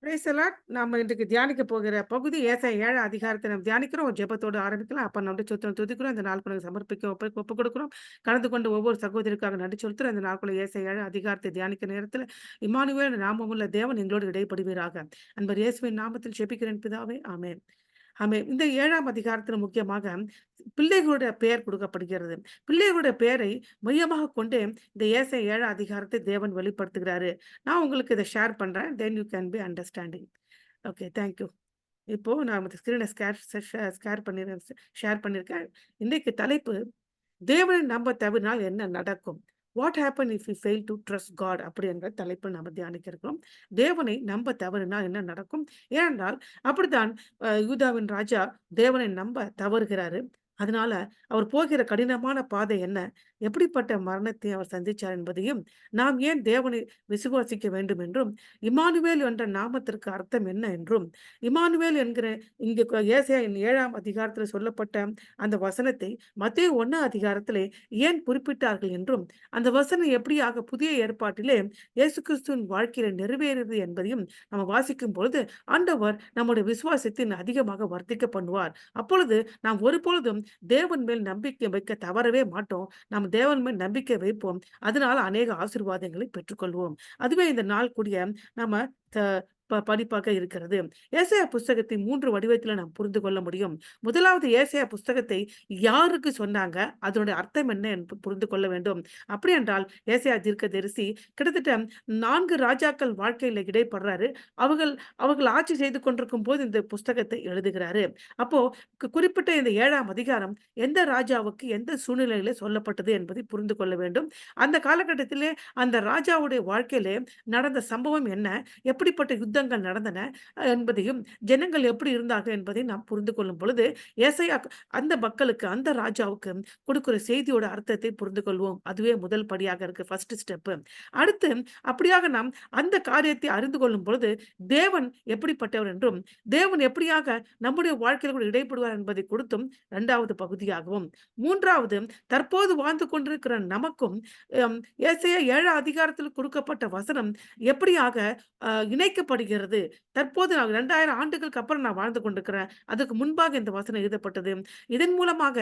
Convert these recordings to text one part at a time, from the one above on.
Praise the Lord. நாம இன்றைக்கு தியானிக்க போகிற பகுதி ஏசாயா 7 அதிகாரத்தை நாம் தியானிக்கிறோம். ஒரு ஜெபத்தோடு ஆரம்பிக்கலாம். அப்ப நம்முடைய சொத்தம் துதிக்கிறோம். இந்த நாளுக்குள்ள சமர்ப்பிக்க ஒப்புக் கொடுக்கிறோம். கலந்து கொண்ட ஒவ்வொரு சகோதரிக்காக நன்றி செலுத்துறோம். இந்த நாளுக்குள்ள ஏசாயா 7 அதிகாரத்தை தியானிக்க நேரத்துல இம்மானுவேல் நாமமுள்ள தேவன் எங்களோடு இடைப்படுவீராக. அன்பர் இயேசுவின் நாமத்தில் ஜெபிக்கிறேன் பிதாவே. ஆமென். ஆமென். இந்த 7ஆம் அதிகாரத்துல முக்கியமாக பிள்ளைகளுடைய பெயர் கொடுக்கப்படுகிறது. பிள்ளைகளுடைய பெயரை மையமாக கொண்டு இந்த ஏசாயா 7 அதிகாரத்தை தேவன் வெளிப்படுத்துகிறாரு. நான் உங்களுக்கு இத ஷேர் பண்றேன். Then you can be understanding. Okay. Thank you. இப்போ நான் ஸ்கிரீன ஷேர் பண்ணியிருக்கேன். இன்றைக்கு தலைப்பு தேவனை நம்ப தவறினால் என்ன நடக்கும்? What happen if you fail to trust God அப்படி என்ற தலைப்பில் நாம தியானிக்க இருக்கிறோம். தேவனை நம்ப தவறினால் என்ன நடக்கும்? ஏனென்றால் அப்படித்தான் யூதாவின் ராஜா தேவனை நம்ப தவறுகிறாரு. அதனால அவர் போகிற கடினமான பாதை என்ன? எப்படிப்பட்ட மரணத்தை அவர் சந்திச்சார் என்பதையும், நாம் ஏன் தேவனை விசுவாசிக்க வேண்டும் என்றும், இம்மானுவேல் என்ற நாமத்திற்கு அர்த்தம் என்ன என்றும், இம்மானுவேல் என்கிற இங்கு ஏசாயா 7ஆம் அதிகாரத்தில் சொல்லப்பட்ட அந்த வசனத்தை மத்தேயு 1 அதிகாரத்திலே ஏன் குறிப்பிட்டார்கள் என்றும், அந்த வசனம் எப்படியாக புதிய ஏற்பாட்டிலே இயேசு கிறிஸ்துவின் வாழ்க்கையில நிறைவேறுகிறது என்பதையும் நம்ம வாசிக்கும் பொழுது, ஆண்டவர் நம்முடைய விசுவாசத்தை அதிகமாக வர்த்திக்க பண்ணுவார். அப்பொழுது நாம் ஒருபொழுதும் தேவன் மேல் நம்பிக்கை வைக்க தவறவே மாட்டோம். நாம் தேவன் மேல் நம்பிக்கை வைப்போம். அதனால அநேக ஆசீர்வாதங்களை பெற்றுக்கொள்வோம். அதுவே இந்த நாள் கூடிய நம்ம த படிப்பாக இருக்கிறது. ஏசாயா புஸ்தகத்தை 3 வடிவத்தில நாம் புரிந்து கொள்ள முடியும். முதலாவது ஏசாயா புஸ்தகத்தை யாருக்கு சொன்னாங்க? அதனுடைய அர்த்தம் என்ன என்று புரிந்து கொள்ள வேண்டும். அப்படி என்றால் ஏசாயா தீர்க்கதரிசி கிட்டத்தட்ட 4 ராஜாக்கள் வாழ்க்கையில இடைப்படுறாரு. அவர்கள் அவர்கள் ஆட்சி செய்து கொண்டிருக்கும்போது இந்த புஸ்தகத்தை எழுதுகிறாரு. அப்போ குறிப்பிட்ட இந்த 7ஆம் அதிகாரம் எந்த ராஜாவுக்கு எந்த சூழ்நிலையில சொல்லப்பட்டது என்பதை புரிந்து கொள்ள வேண்டும். அந்த காலகட்டத்திலே அந்த ராஜாவுடைய வாழ்க்கையிலே நடந்த சம்பவம் என்ன? எப்படிப்பட்ட யுத்தங்கள் நடந்தன என்பதையும், ஜனங்கள் எப்படி இருந்தார்கள் என்பதை நாம் புரிந்து கொள்ளும் பொழுது, ஏசாயா அந்த மக்களுக்கு, அந்த ராஜாவுக்கு கொடுக்கிற செய்தியோட அர்த்தத்தை புரிந்து கொள்வோம். அதுவே முதல் படியாக இருக்கு. First step. அடுத்து அப்படியாக நாம் அந்த காரியத்தை அறிந்து கொள்ளும் பொழுது, தேவன் எப்படிப்பட்டவர் என்றும், தேவன் எப்படியாக நம்முடைய வாழ்க்கையில கூட இடைப்படுவார் என்பதை கொடுத்தும் 2வது பகுதியாகவும், 3வது தற்போது வாழ்ந்து கொண்டிருக்கிற நமக்கும் ஏசாயா 7 அதிகாரத்தில் கொடுக்கப்பட்ட வசனம் எப்படியாக இணைக்கப்படுகிறது. தற்போது நான் 2000 ஆண்டுகளுக்கு அப்புறம் நான் வாழ்ந்து கொண்டிருக்கிறேன். அதுக்கு முன்பாக இந்த வசனம் எழுதப்பட்டது. இதன் மூலமாக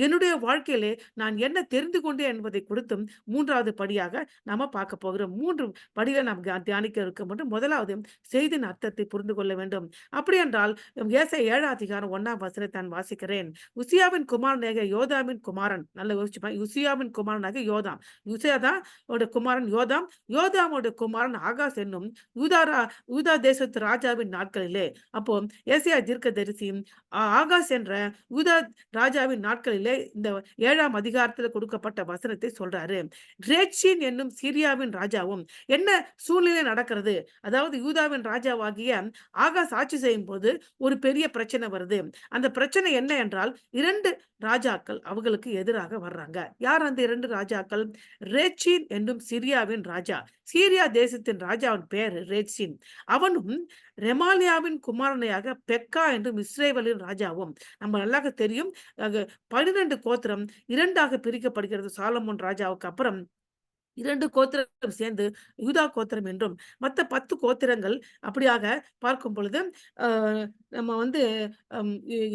என்னுடைய வாழ்க்கையிலே நான் என்ன தெரிந்து கொண்டேன் என்பதை குறித்தும் 3வது படியாக நாம பார்க்க போகிறோம். 3 படிகளை நாம் தியானிக்க இருக்க மட்டும் முதலாவது செய்தியின் அர்த்தத்தை புரிந்து கொள்ள வேண்டும். அப்படி என்றால் ஏசாயா 7 அதிகாரம் 1ஆம் வசனத்தை நான் வாசிக்கிறேன். உசியாவின் குமாரனாகிய யோதாமின் குமாரன். நல்லா யோசிச்சுப்பாங்க. உசியாவின் குமாரனாகிய யோதாம். உசியா தான் ஓட குமாரன் யோதாம். யோதாமோட குமாரன் ஆகாஸ் என்னும் யூதா தேசத்து ராஜாவின் நாட்களிலே. அப்போ ஏசாயா தீர்க்கதரிசி ஆகாஸ் என்ற யூதா ராஜாவின் நாட்களிலே இந்த 7ஆம் அதிகாரத்தில் கொடுக்கப்பட்ட வசனத்தை சொல்றாரு. ரேட்சீன் என்னும் சீரியாவின் ராஜாவும் என்ன சூழ்நிலை நடக்கிறது? அதாவது யூதாவின் ராஜாவாகிய ஆகாஸ் ஆட்சி செய்யும் போது ஒரு பெரிய பிரச்சனை வருது. அந்த பிரச்சனை என்ன என்றால் 2 ராஜாக்கள் அவர்களுக்கு எதிராக வர்றாங்க. யார் அந்த 2 ராஜாக்கள்? ரேட்சீன் என்னும் சிரியாவின் ராஜா. சீரியா தேசத்தின் ராஜாவின் பெயர் ரேட்சீன். அவனும் ரெமாலியாவின் குமாரனையாக பெக்கா என்றும் இஸ்ரேவேலின் ராஜாவும். நம்ம நல்லாக தெரியும். 12 கோத்திரம் 2ஆக பிரிக்கப்படுகிறது. சாலமோன் ராஜாவுக்கு அப்புறம் 2 கோத்திரம் சேர்ந்து யூதா கோத்திரம் என்றும், மத்த 10 கோத்திரங்கள் அப்படியாக பார்க்கும் பொழுது, அ நம்ம வந்து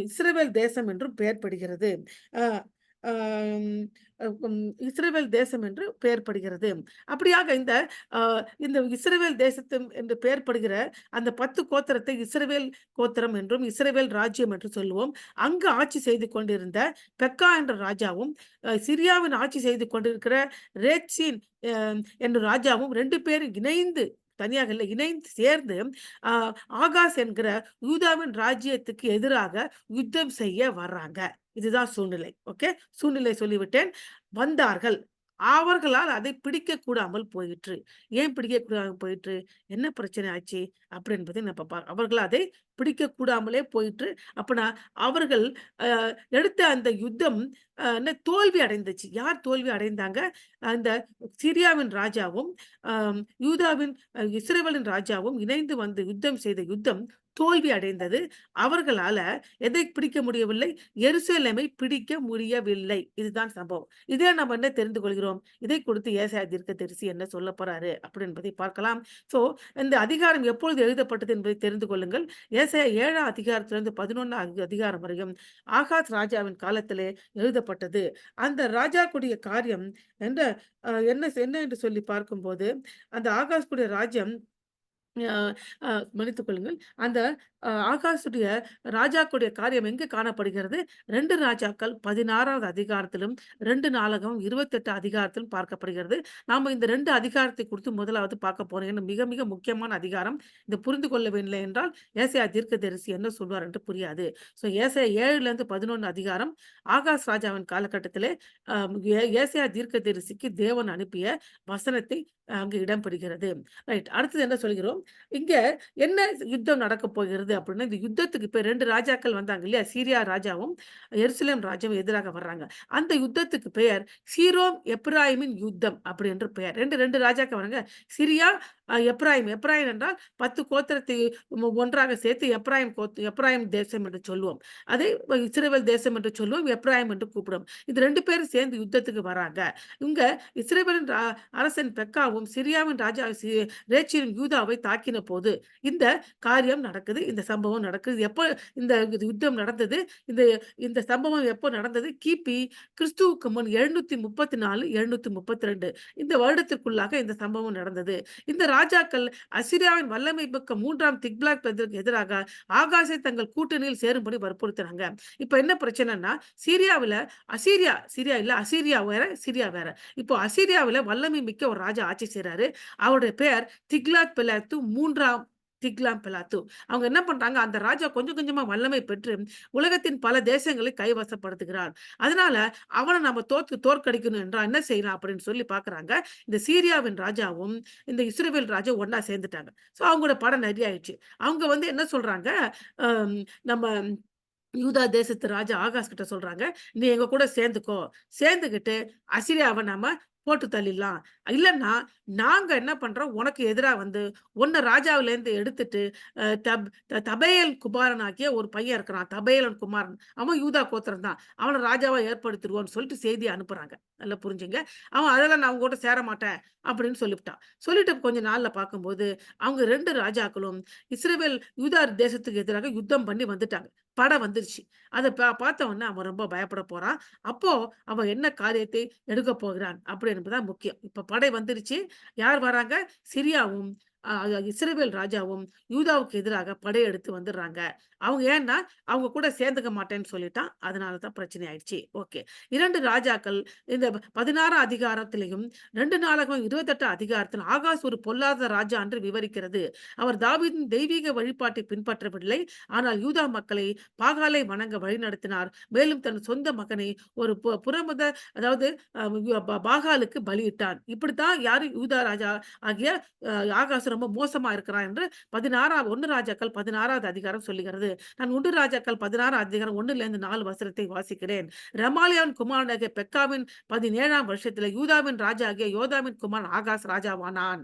இஸ்ரவேல் தேசம் என்றும் பெயர் படுகிறது. அ அம் இஸ்ரவேல் தேசம் என்று பெயர் படுகிறது. அப்படியாக அ இந்த இஸ்ரவேல் தேசத்தும் என்று பெயர் படுகிற அந்த 10 கோத்திரத்தை இஸ்ரவேல் கோத்திரம் என்றும், இஸ்ரவேல் ராஜ்யம் என்று சொல்லுவோம். அங்கு ஆட்சி செய்து கொண்டிருந்த பெக்கா என்ற ராஜாவும், சிரியாவின் ஆட்சி செய்து கொண்டிருக்கிற ரேத்சீன் அ என்ற ராஜாவும் 2 பேரும் இணைந்து, தனியாக இல்ல, இணைந்து சேர்ந்து அ ஆகாஸ் என்கிற யூதாவின் ராஜ்யத்துக்கு எதிராக யுத்தம் செய்ய வர்றாங்க. இதுதான் சூழ்நிலை. ஓகே. சூழ்நிலை சொல்லிவிட்டேன். வந்தார்கள். அவர்களால் அதை பிடிக்கக் கூடாமல் போயிற்று. ஏன் பிடிக்கக் கூடாம போயிற்று? என்ன பிரச்சனை ஆச்சு? அப்படி என்பதை நம்ம அவர்கள் அதை பிடிக்கக் கூடாமலே போயிற்று. அப்பனா அவர்கள் அ எடுத்த அந்த யுத்தம் தோல்வி அடைந்துச்சு. யார் தோல்வி அடைந்தாங்க? அந்த சிரியாவின் ராஜாவும், யூதாவின் இஸ்ரவேலின் ராஜாவும் இணைந்து வந்து யுத்தம் செய்த யுத்தம் தோல்வி அடைந்தது. அவர்களால எதை பிடிக்க முடியவில்லை? எருசலேமை பிடிக்க முடியவில்லை. இதுதான் சம்பவம். இதில நம்ம என்ன தெரிந்து கொள்கிறோம்? இதை குறித்து ஏசாயா தீர்க்கதரிசி என்ன சொல்லப் போறாரு அப்படி என்பதை பார்க்கலாம். ஸோ இந்த அதிகாரம் எப்பொழுது எழுதப்பட்டது என்பதை தெரிந்து கொள்ளுங்கள். ஏசாயா 7ஆம் அதிகாரத்திலிருந்து 11ஆம் அதிகாரம் வரையும் ஆகாஸ் ராஜாவின் காலத்திலே எழுதப்பட்டது. அந்த ராஜாக்குடைய காரியம் என்ற என்ன என்று சொல்லி பார்க்கும்போது, அந்த ஆகாஸ்குடைய ராஜ்யம் அ அ மன்னித்துக் கொள்ளுங்கள். அந்த ஆகாசுடைய ராஜாக்களுடைய காரியம் எங்கே காணப்படுகிறது? 2 ராஜாக்கள் 16வது அதிகாரத்திலும், 2 நாளாகமம் 28 அதிகாரத்திலும் பார்க்கப்படுகிறது. நாம இந்த 2 அதிகாரத்தை குறித்து முதலாவது பார்க்க போறோம். ஏன்னா மிக மிக முக்கியமான அதிகாரம். இத புரிந்து கொள்ளவில்லை என்றால், ஏசாயா தீர்க்கதரிசி என்ன சொல்வார் என்று புரியாது. ஸோ ஏசாயா 7லேருந்து 11 அதிகாரம் ஆகாஸ் ராஜாவின் காலகட்டத்திலே அ ஏசாயா தீர்க்கதரிசிக்கு தேவன் அனுப்பிய வசனத்தை அங்கு இடம்பெறுகிறது. ரைட். அடுத்தது என்ன சொல்கிறோம்? இங்க என்ன யுத்தம் நடக்கப் போகிறது அப்படின்னா, இந்த யுத்தத்துக்கு இப்ப 2 ராஜாக்கள் வந்தாங்க இல்லையா? சீரியா ராஜாவும், எருசலேம் ராஜாவும் எதிராக வர்றாங்க. அந்த யுத்தத்துக்கு பெயர் சீரோம் எப்பிராயீமின் யுத்தம் அப்படி என்று பெயர். 2 ராஜாக்கள் வராங்க. சிரியா, எப்பிராயீம். எப்பிராயீம் என்றால் 10 கோத்திரத்தை ஒன்றாக சேர்த்து எப்பிராயீம் தேசம் என்று சொல்லுவோம். அதை இஸ்ரவேல் தேசம் என்று சொல்லுவோம். எப்பிராயீம் என்று கூப்பிடுவோம். இந்த 2 பேரும் சேர்ந்து யுத்தத்துக்கு வராங்க. இங்க இஸ்ரவேலின் அரசன் பெக்காவும், சிரியாவின் ராஜா ரேச்சேலும் யூதாவை தாக்கின போது இந்த காரியம் நடக்குது. இந்த சம்பவம் நடக்குது. எப்போ இந்த யுத்தம் நடந்தது? இந்த இந்த சம்பவம் எப்போ நடந்தது? கிபி கிறிஸ்துவுக்கு முன் 734, 732 இந்த வருடத்திற்குள்ளாக இந்த சம்பவம் நடந்தது. இந்த ராஜாக்கள் அசிரியாவின் வல்லமை மிக்க 3ஆம் திக்லாக் பிலெசருக்கு எதிராக ஆகாசை தங்கள் கூட்டணியில் சேரும்படி வற்புறுத்துனாங்க. இப்ப என்ன பிரச்சனைன்னா, சிரியா இல்ல அசீரியா வேற, சிரியா வேற. இப்போ அசீரியாவில வல்லமை மிக்க ஒரு ராஜா ஆட்சி செய்றாரு. அவருடைய பெயர் திக்லாத் பிலேத்து 3ஆம் திக்லாத் பிலேத்து. அவங்க என்ன பண்றாங்க, அந்த ராஜா கொஞ்சம் கொஞ்சமா வல்லமை பெற்று உலகத்தின் பல தேசங்களை கைவசப்படுத்துகிறார். அதனால அவன நம்ம தோற்கடிக்கணும் என்றா என்ன செய்யலாம் அப்படின்னு சொல்லி பார்க்குறாங்க. இந்த சீரியாவின் ராஜாவும், இந்த இஸ்ரவேல் ராஜாவும் ஒண்ணா சேர்ந்துட்டாங்க. ஸோ அவங்களோட படை நெறைய ஆயிடுச்சு. அவங்க வந்து என்ன சொல்றாங்க, அம் நம்ம யூதா தேசத்து ராஜா ஆகாஸ் கிட்ட சொல்றாங்க, "நீ எங்க கூட சேர்ந்துக்கோ. சேர்ந்துகிட்டு அசிரியாவ நாம போட்டு தள்ளிடலாம். இல்லன்னா, நாங்க என்ன பண்றோம், உனக்கு எதிரா வந்து உன்ன ராஜாவிலேருந்து எடுத்துட்டு அ தப் தபேயேல் குமாரனாகிய ஒரு பையன் இருக்கிறான். தபேயேலின் குமாரன். அவன் யூதா கோத்திரம் தான். அவன ராஜாவா ஏற்படுத்திருவோம்ன்னு" சொல்லிட்டு செய்தி அனுப்புறாங்க. நல்லா புரிஞ்சுங்க. அவன் அதெல்லாம் நான் உங்க கூட சேர மாட்டேன் அப்படின்னு சொல்லிப்புட்டான். சொல்லிட்டு கொஞ்ச நாள்ல பார்க்கும்போது, அவங்க 2 ராஜாக்களும் இஸ்ரவேல் யூதா தேசத்துக்கு எதிராக யுத்தம் பண்ணி வந்துட்டாங்க. படை வந்துருச்சு. அத பார்த்த உடனே அவன் ரொம்ப பயப்பட போறான். அப்போ அவன் என்ன காரியத்தை எடுக்கப் போகிறான் அப்படி என்பதுதான் முக்கியம். இப்ப படை வந்துருச்சு. யார் வராங்க? சிரியாவும், இஸ்ரவேல் ராஜாவும் யூதாவுக்கு எதிராக படையெடுத்து வந்துடுறாங்க. அவங்க ஏன்னா, அவங்க கூட சேர்ந்துக்க மாட்டேன்னு சொல்லிட்டான். அதனால தான் பிரச்சனை ஆயிடுச்சு. ஓகே. 2 ராஜாக்கள் இந்த 16ஆம் அதிகாரத்திலேயும் 2 நாளாகமம் 28 அதிகாரத்தில் ஆகாஸ் ஒரு பொல்லாத ராஜா என்று விவரிக்கிறது. அவர் தாவீதின் தெய்வீக வழிபாட்டை பின்பற்றவில்லை. ஆனால் யூதா மக்களை பாகாலை வணங்க வழிநடத்தினார். மேலும் தன் சொந்த மகனை ஒரு புறமுத அதாவது பாகாலுக்கு பலியிட்டான். இப்படித்தான் யாரு யூதா ராஜா ஆகிய ஆகாஸ் ரொம்ப மோசமா இருக்கிறான் என்று 1 ராஜாக்கள் 16வது அதிகாரம் சொல்லுகிறது. நான் 1 ராஜாக்கள் 16ஆம் அதிகாரம் 1லேருந்து 4 வசனத்தை வாசிக்கிறேன். ரெமாலியாவின் குமாரனாகிய பெக்காவின் 17ஆம் வருஷத்திலே யூதாவின் ராஜா ஆகிய யோதாமின் குமாரன் ஆகாஸ் ராஜாவானான்.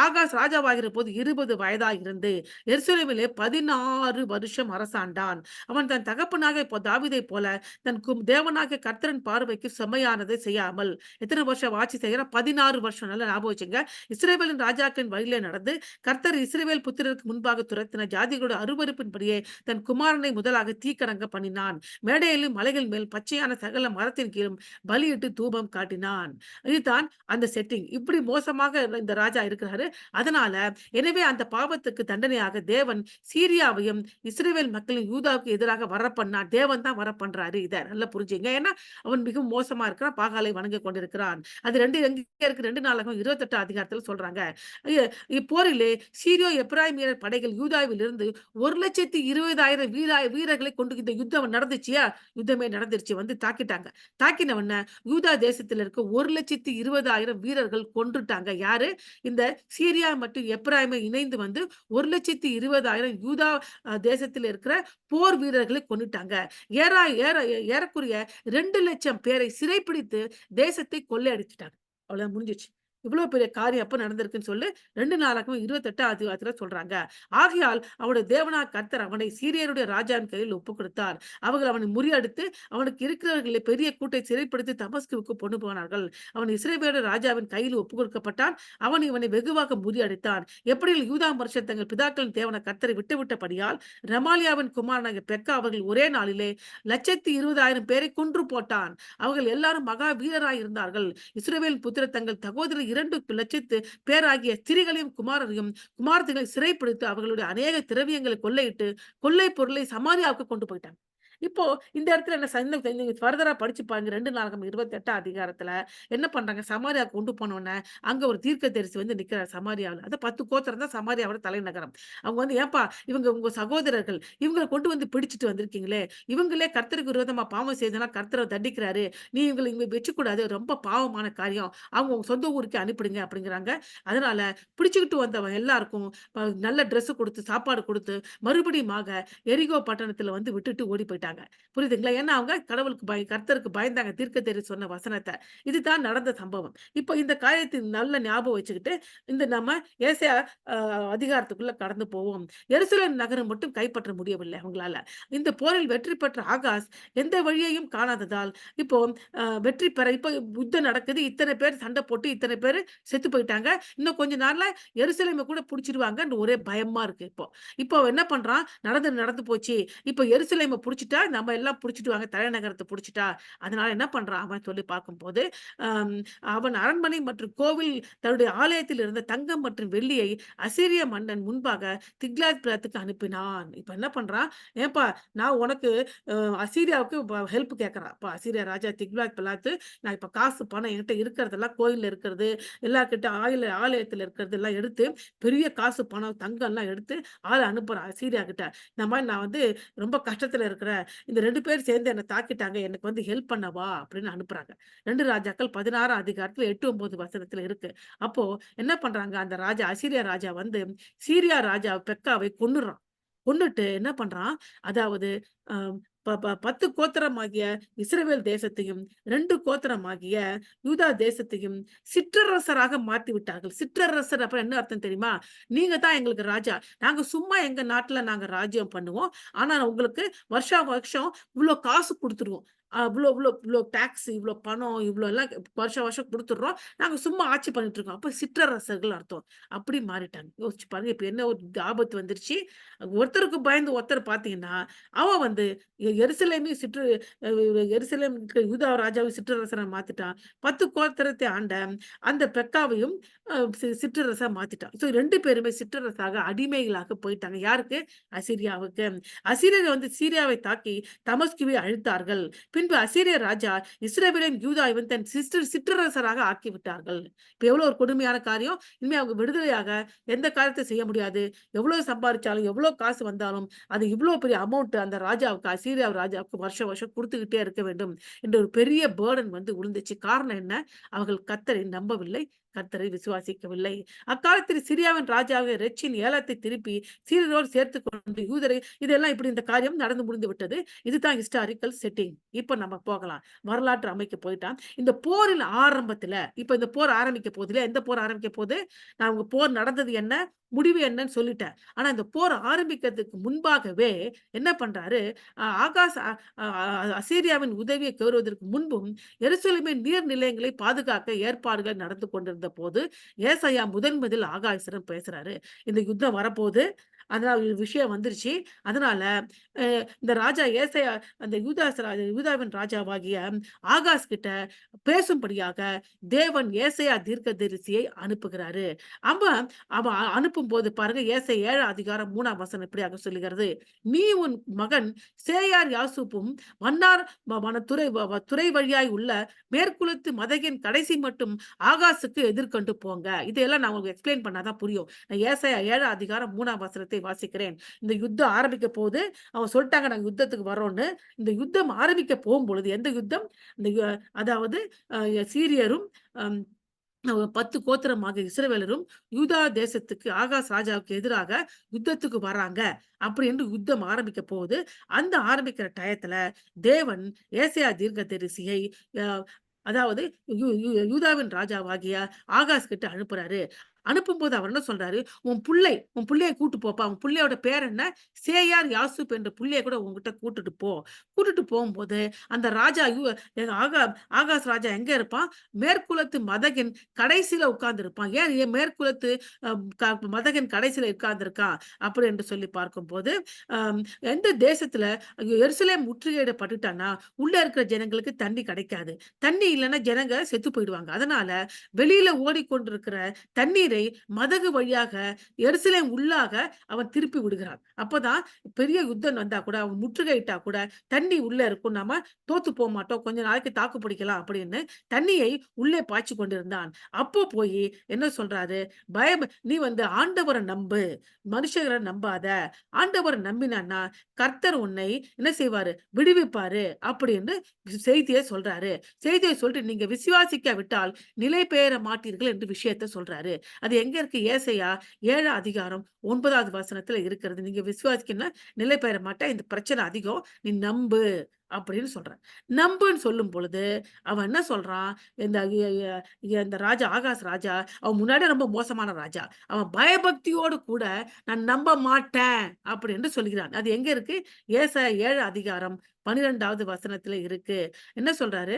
ஆகாஸ் ராஜாவாகிற போது 20 வயதாய் இருந்து எருசலேமிலே 16 வருஷம் அரசாண்டான். அவன் தன் தகப்பனாகிய தாவீதைப் போல தன் தேவனாகிய கர்த்தரின் பார்வைக்கு செம்மையானதை செய்யாமல் எத்தனை வருஷம் ஆட்சி செய்கிறான்? 16 வருஷம். நல்லா ஞாபகம் வச்சுங்க. இஸ்ரவேலின் ராஜாக்களின் வழியிலே நடந்து கர்த்தர் இஸ்ரவேல் புத்திரருக்கு முன்பாக துரத்தின ஜாதிகளோட அருவருப்பின்படியே தன் குமாரனை முதலாக தீக்கடங்க பண்ணினான். மேடையிலும் மலைகள் மேல் பச்சையான சகல மரத்தின் கீழும் பலியிட்டு தூபம் காட்டினான். இதுதான் அந்த செட்டிங். இப்படி மோசமாக இந்த ராஜா இருக்கிறாரு. அதனால எனவே அந்த பாவத்துக்கு தண்டனையாக தேவன் சீரியாவையும் இஸ்ரவேல் மக்களின் யூதாவுக்கு எதிராக வரப்பண்ணான். தேவன் தான் வரப்பண்றாரு. இத நல்லா புரிஞ்சுங்க. ஏன்னா அவன் மிகவும் மோசமா இருக்கிறான். பாகாலை வணங்கிக் கொண்டிருக்கிறான். அது 2 எங்க இருக்கு? 2 நாளாகமம் 28 அதிகாரத்துல சொல்றாங்க. இப்போரிலே சீரியோ எப்பிராயீமியர் படைகள் யூதாவிலிருந்து 1,20,000 வீரர்களை கொண்டு இந்த யுத்தம் நடந்துச்சியா? யுத்தமே நடந்துருச்சு. வந்து தாக்கிட்டாங்க. தாக்கின உடனே யூதா தேசத்தில இருக்க 1,20,000 வீரர்கள் கொன்றுட்டாங்க. யாரு? இந்த சீரியா மற்றும் எப்பிராயீமை இணைந்து வந்து 1,20,000 யூதா தேசத்தில இருக்கிற போர் வீரர்களை கொன்னுட்டாங்க. ஏறா ஏற ஏறக்குறைய 2,00,000 பேரை சிறைப்பிடித்து தேசத்தை கொள்ளையடிச்சுட்டாங்க. அவ்வளவுதான் முடிஞ்சிருச்சு. இவ்வளவு பெரிய காரியம் எப்ப நடந்திருக்குன்னு சொல்லி 2 நாளாகமம் 28ஆம் அதிகாரத்துல சொல்றாங்க. ஆகையால் அவனுடைய தேவனாகிய கர்த்தர் அவனை சீரியருடைய ராஜாவின் கையில் ஒப்புக் கொடுத்தார். அவர்கள் அவனை முறியடித்து அவனுக்கு இருக்கிறவர்களை பெரிய கூட்டை சிறைப்படுத்தி தமஸ்குவுக்கு கொண்டு போனார்கள். அவன் இஸ்ரவேல் ராஜாவின் கையில் ஒப்புக் கொடுக்கப்பட்டான். அவன் இவனை வெகுவாக முறியடித்தான். எப்படியில் யூதா மனுஷர் தங்கள் பிதாக்களின் தேவனாகிய கர்த்தரை விட்டுவிட்டபடியால் ரெமாலியாவின் குமாரனாகிய பெக்கா அவர்கள் ஒரே நாளிலே 120,000 பேரை கொன்று போட்டான். அவர்கள் எல்லாரும் மகா வீரராய் இருந்தார்கள். இஸ்ரவேல் புத்திரர் தங்கள் சகோதரர் 2 லட்சத்து பேராகிய ஸ்திரீகளையும் குமாரரையும் குமாரத்திகளை சிறைப்பிடித்து அவர்களுடைய அநேக திரவியங்களை கொள்ளையிட்டு கொள்ளை பொருளை சமாரியாவுக்கு கொண்டு போயிட்டாங்க. இப்போ இந்த இடத்துல என்ன நீங்க ஃபர்தரா படிச்சு பாருங்க. 2 நாளாகமம் 28ஆம் அதிகாரத்துல என்ன பண்றாங்க? சமாரியா கொண்டு போனோனே, அங்க ஒரு தீர்க்கதரிசி வந்து நிக்கிறார் சமாரியாவுல. அது 10 கோத்திரம் தான் சமாரியாவோட தலைநகரம். அவங்க வந்து, "ஏன்பா இவங்க உங்க சகோதரர்கள். இவங்கள கொண்டு வந்து பிடிச்சுட்டு வந்திருக்கீங்களே! இவங்களே கர்த்தருக்கு விரோதமா பாவம் செய்தனா கர்த்தர தண்டிக்கிறாரு. நீ இவங்கள இங்க வச்சுக்கூடாது. ரொம்ப பாவமான காரியம். அவங்க உங்க சொந்த ஊருக்கு அனுப்பிடுங்க" அப்படிங்கிறாங்க. அதனால பிடிச்சுக்கிட்டு வந்தவன் எல்லாருக்கும் நல்ல ட்ரெஸ் குடுத்து, சாப்பாடு குடுத்து, மறுபடியுமாக எரிகோ பட்டணத்துல வந்து விட்டுட்டு ஓடி போயிட்டாங்க. புரியுதுங்களா? ஏன்னா அவங்க கடவுளுக்கு கர்த்தருக்கு பயந்தாங்க. தீர்க்கதரிசி சொன்ன வசனத்த. இதுதான் நடந்த சம்பவம். இப்போ இந்த காரியத்தை நல்ல ஞாபகம் வச்சுக்கிட்டு, இந்த நம்ம ஏசாயா அ அதிகாரத்துக்குள்ள கடந்து போவோம். எருசலேம் நகரம் மட்டும் கைப்பற்ற முடியவில்லை அவங்களால. இந்த போரில் வெற்றி பெற்ற ஆகாஸ் எந்த வழியையும் காணாததால், இப்போ வெற்றி பெற இப்ப யுத்தம் நடக்குது. இத்தனை பேர் சண்டை போட்டு இத்தனை பேரு செத்து போயிட்டாங்க. இன்னும் கொஞ்ச நாள்ல எருசலேம கூட புடிச்சிருவாங்கன்னு ஒரே பயமா இருக்கு இப்போ. இப்போ என்ன பண்றான்? நடந்து நடந்து போச்சு. இப்ப எருசலேம புடிச்சுட்டா, நம்ம எல்லாம் புடிச்சுட்டு வாங்க, தலைநகரத்த புடிச்சுட்டா. அதனால என்ன பண்றான் அவன் சொல்லி பார்க்கும்போது, அம் அவன் அரண்மனை மற்றும் கோவில் தன்னுடைய ஆலயத்தில் இருந்த தங்கம் மற்றும் வெள்ளியை அசீரிய மன்னன் முன்பாக திக்லாத் பிலத்துக்கு அனுப்பினான். இப்ப என்ன பண்றான்? ஏன்பா நான் உனக்கு அ அசீரியாவுக்கு ஹெல்ப் கேட்கறான். அப்ப அசீரியா ராஜா திக்லாத் பிலாத்து, நான் இப்ப காசு, பணம் என்கிட்ட இருக்கிறதெல்லாம் கோயில்ல இருக்கிறது, எல்லார்கிட்ட ஆலயத்துல இருக்கிறது எல்லாம் எடுத்து, பெரிய காசு, பணம், தங்கம்லாம் எடுத்து ஆள அனுப்புறான் அசீரியா கிட்ட. இந்த மாரி நான் வந்து ரொம்ப கஷ்டத்துல இருக்கிறேன். இந்த 2 பேர் சேர்ந்து என்ன தாக்கிட்டாங்க. எனக்கு வந்து ஹெல்ப் பண்ண வா அப்படின்னு அனுப்புறாங்க. 2 ராஜாக்கள் 16ஆம் அதிகாரத்துல 8, 9 வசனத்துல இருக்கு. அப்போ என்ன பண்றாங்க? அந்த ராஜா அசீரியா ராஜா வந்து சீரியா ராஜா பெக்காவை கொன்னுடுறான். கொன்னுட்டு என்ன பண்றான்? அதாவது அ ப ப 10 கோத்திரமாகிய இஸ்ரவேல் தேசத்தையும், 2 கோத்திரமாகிய யூதா தேசத்தையும் சிற்றரசராக மாத்தி விட்டார்கள். சிற்றரசர் அப்ப என்ன அர்த்தம் தெரியுமா? நீங்க தான் எங்களுக்கு ராஜா. நாங்க சும்மா எங்க நாட்டுல நாங்க ராஜ்யம் பண்ணுவோம். ஆனா உங்களுக்கு வருஷா வருஷம் இவ்ளோ காசு குடுத்துருவோம். இவ்ளோ இவ்ளோ இவ்ளோ டாக்ஸ், இவ்ளோ பணம், இவ்ளோ எல்லாம் வருஷம் வருஷம் குடுத்துடுறோம். நாங்க சும்மா ஆட்சி பண்ணிட்டு இருக்கோம். அப்ப சிற்றரசர்கள் அர்த்தம். அப்படி மாறிட்டாங்க. யோசிச்சு பாருங்க. இப்ப என்ன ஒரு ஆபத்து வந்துருச்சு. ஒருத்தருக்கு பயந்து ஒருத்தர் பார்த்தீங்கன்னா, அவன் வந்து எருசலேமையும் எருசலேம் இருக்கிற யூதா ராஜாவையும் சிற்றரசரா மாத்திட்டான். 10 கோத்திரத்தை ஆண்ட அந்த பெக்காவையும் சிற்றரசா மாத்திட்டான். 2 பேருமே சிற்றரசாக அடிமைகளாக போயிட்டாங்க. யாருக்கு? அசீரியாவுக்கு. அசீரியர் வந்து சீரியாவை தாக்கி தமஸ்குவை அழித்தார்கள். பின்பு அசீரிய ராஜா இஸ்ரவேலையும் யூதாவையும் தன் சிற்றரசராக ஆக்கிவிட்டார்கள். இப்ப எவ்வளவு ஒரு கொடுமையான காரியம். இனிமே அவங்க விடுதலையாக எந்த காரியத்தையும் செய்ய முடியாது. எவ்வளவு சம்பாரிச்சாலும், எவ்வளவு காசு வந்தாலும், அது இவ்ளோ பெரிய அமௌண்ட் அந்த ராஜாவுக்கு, அசீரியா ராஜாவுக்கு வருஷம் வருஷம் குடுத்துக்கிட்டே இருக்க வேண்டும் என்ற ஒரு பெரிய பர்டன் வந்து விழுந்துச்சு. காரணம் என்ன? அவர்கள் கர்த்தரை நம்பவில்லை. கர்த்தரை விசுவாசிக்கவில்லை. அக்காலத்தில் சிரியாவின் ராஜாவாகிய ரெச்சின் ஏலத்தை திருப்பி சீரியரோடு சேர்த்துக் கொண்டு யூதரை இதெல்லாம் இப்படி இந்த காரியம் நடந்து முடிந்து விட்டது. இதுதான் ஹிஸ்டாரிக்கல் செட்டிங். இப்ப நம்ம போகலாம். வரலாற்று அமைக்க போயிட்டான். இந்த போரின் ஆரம்பத்துல இப்ப இந்த போர் ஆரம்பிக்க போகுது இல்லையா? எந்த போர் ஆரம்பிக்க போது? நான் உங்க போர் நடந்தது என்ன? முடிவு என்னன்னு சொல்லிட்டேன். ஆனா இந்த போர் ஆரம்பிக்கிறதுக்கு முன்பாகவே என்ன பண்றாரு? ஆகாஸ் அ அ அசீரியாவின் உதவியை கோருவதற்கு முன்பும் எருசலேமின் நீர்நிலையங்களை பாதுகாக்க ஏற்பாடுகள் நடந்து கொண்டிருந்த போது, ஏசாயா முதல் ஆகாயசிடம் பேசுறாரு. இந்த யுத்தம் வரப்போது. அதனால விஷயம் வந்துருச்சு. அதனால அ இந்த ராஜா ஏசாயா அந்த யூதாவின் ராஜாவாகிய ஆகாஸ் கிட்ட பேசும்படியாக தேவன் ஏசாயா தீர்க்கதரிசியை அனுப்புகிறாரு. அவன் அவன் அனுப்பும்போது பாருங்க ஏசாயா 7 அதிகாரம் 3ஆம் வசனம் இப்படியாக சொல்லுகிறது. "நீ உன் மகன் சேயார் யாசூப்பும் மன்னார் துறை துறை வழியாய் உள்ள மேற்குலத்து மதகின் கடைசி மட்டும் ஆகாசுக்கு எதிர்கொண்டு போங்க." இதையெல்லாம் நான் உங்களுக்கு எக்ஸ்பிளைன் பண்ணா தான் புரியும். நான் ஏசாயா 7 அதிகாரம் 3ஆம் வசனத்தை வாசிக்கிறேன். இந்த யுத்தம் ஆரம்பிக்க போது அவங்க சொல்ட்டாங்க நாங்க யுத்தத்துக்கு வர்றோம்ன்னு. இந்த யுத்தம் ஆரம்பிக்க போம்பொழுது எந்த யுத்தம்? இந்த அதாவது சீரியரும் அம் 10 கோத்திரமாக இஸ்ரவேலரும் யூதா தேசத்துக்கு ஆகாஸ் ராஜாவுக்கு எதிராக யுத்தத்துக்கு வராங்க. அப்படி என்று யுத்தம் ஆரம்பிக்க போகுது. அந்த ஆரம்பிக்கிற டயத்துல தேவன் ஏசாயா தீர்க்கதரிசியை அ அதாவது யூதாவின் ராஜாவாகிய ஆகாஸ் கிட்ட அனுப்புறாரு. அனுப்பும்போது அவர் என்ன சொல்றாரு, உன் புள்ளைய கூட்டு போப்பா. உன் புள்ளையோட பேர் என்ன? சேயார் யாசூப் என்ற புள்ளைய கூட உன்கிட்ட கூட்டிட்டு போ. கூட்டிட்டு போம்போது, அந்த ராஜா எங்க ஆகாஸ் ராஜா எங்க இருப்பான்? மேற்குலத்து மதகின் கடைசியில உட்கார்ந்திருப்பான். ஏன் மேற்குலத்து அ மதகின் கடைசியில உட்கார்ந்திருக்கான்? அப்படி என்று சொல்லி பார்க்கும்போது, அம் எந்த தேசத்துல எருசலேம் முற்றுகையிடப்பட்டுட்டான்னா, உள்ள இருக்கிற ஜனங்களுக்கு தண்ணி கிடைக்காது. தண்ணி இல்லன்னா ஜனங்க செத்து போயிடுவாங்க. அதனால வெளியில ஓடிக்கொண்டிருக்கிற தண்ணீரை மதகு வழியாக எருசலேம் உள்ளாக அவன் திருப்பி விடுகிறான். அப்பதான் பெரிய யுத்தம் வந்தா கூட, அவன் முற்றுகையிட்டா கூட தண்ணி உள்ள இருக்கும். நாம தோத்து போமாட்டோம். கொஞ்ச நாளைக்கு தாக்கு பிடிக்கலாம் அப்படின்னு தண்ணியை உள்ளே பாய்ச்சி கொண்டிருந்தான். அப்போ போயி என்ன சொல்றாரு? நீ ஆண்டவர நம்பு. மனுஷர நம்பாத. ஆண்டவர நம்பினான்னா, கர்த்தர் உன்னை என்ன செய்வாரு? விடுவிப்பாரு அப்படின்னு செய்திய சொல்றாரு. செய்திய சொல்லிட்டு நீங்க விசுவாசிக்காவிட்டால் நிலை பெயர மாட்டீர்கள் என்று விஷயத்த சொல்றாரு. அது எங்க இருக்கு? ஏசாயா 7 அதிகாரம் 9வது வசனத்துல இருக்கிறது. நீங்க விசுவாசிக்கன்னா நிலை பெயர மாட்ட. இந்த பிரச்சனை அதிகம். நீ நம்பு அப்படின்னு சொல்றான். நம்புன்னு சொல்லும் பொழுது, அவன் என்ன சொல்றான்? இந்த எ எ இந்த ராஜா ஆகாஸ் ராஜா, அவன் முன்னாடியே ரொம்ப மோசமான ராஜா. அவன் பயபக்தியோடு கூட நான் நம்ப மாட்டேன் அப்படின்னு சொல்கிறான். அது எங்க இருக்கு? ஏசாயா 7 அதிகாரம் 12வது வசனத்துல இருக்கு. என்ன சொல்றாரு?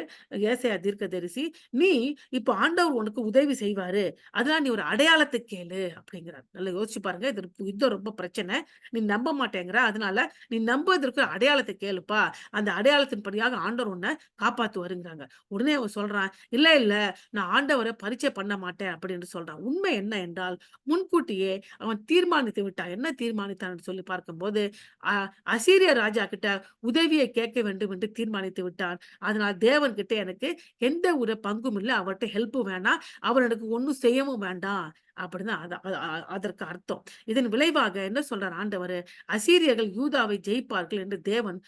ஏசாயா தீர்க்கதரிசி, "நீ இப்ப ஆண்டவர் உனக்கு உதவி செய்வாரு. அதனால நீ ஒரு அடையாளத்த கேளு" அப்படிங்கிறார். நல்லா யோசிச்சு பாருங்க. இது யுத்தம் ரொம்ப பிரச்சனை. நீ நம்ப மாட்டேங்கிற. அதனால நீ நம்புவதற்கு அடையாளத்த கேளுப்பா. அந்த அடையாளத்தின்படியாக ஆண்டவர் உன்ன காப்பாத்துவாருங்கிறாங்க. உடனே அவன் சொல்றான், "இல்ல, இல்ல நான் ஆண்டவர பரீட்சை பண்ண மாட்டேன்" அப்படின்னு சொல்றான். உண்மை என்ன என்றால், முன்கூட்டியே அவன் தீர்மானித்து விட்டான். என்ன தீர்மானித்தான் என்று சொல்லி பார்க்கும்போது, அ அசீரிய ராஜா கிட்ட உதவியை கேட்க வேண்டும் என்று தீர்மானித்து விட்டான். அதனால் தேவன் கிட்ட எனக்கு எந்த ஒரு பங்கும் இல்ல. அவர்ட்ட ஹெல்ப்பும் வேணாம். அவர் எனக்கு ஒண்ணும் செய்யவும் வேண்டாம். அப்படிதான் அத அ அ அதற்கு அர்த்தம். இதன் விளைவாக என்ன சொல்றார் ஆண்டவரு? அசீரியர்கள் யூதாவை ஜெயிப்பார்கள் என்று தேவன்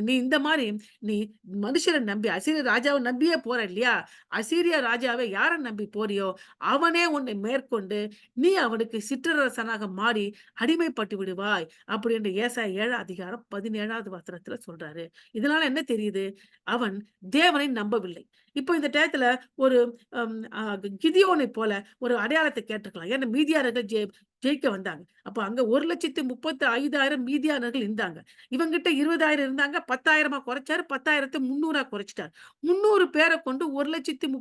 நீ இந்த மாரி நீ மனுஷர நம்பி அசீரிய ராஜாவ நம்பியே போற இல்லையா? அசீரிய ராஜாவை யார நம்பி போறியோ, அவனே உன்னை மேற்கொண்டு நீ அவனுக்கு சிற்றரசனாக மாறி அடிமைப்பட்டு விடுவாய். அப்படி என்று ஏசாயா 7 அதிகாரம் 17வது வசனத்துல சொல்றாரு. இதனால என்ன தெரியுது? அவன் தேவனை நம்பவில்லை. இப்போ இந்த டயத்துல ஒரு அம் அ கிதியோனை போல ஒரு அடையாளத்த கேட்டுருக்கலாம். ஏன்னா மீதியானர்கள் ஜெயிக்க வந்தாங்க. அப்ப அங்க 1,35,000 மீதியானர்கள் இருந்தாங்க. இவங்கிட்ட 20,000 இருந்தாங்க. 10,000 குறைச்சாரு. 10,000த்த 300 குறைச்சுட்டாரு. 300 பேர கொண்டு 1,30,000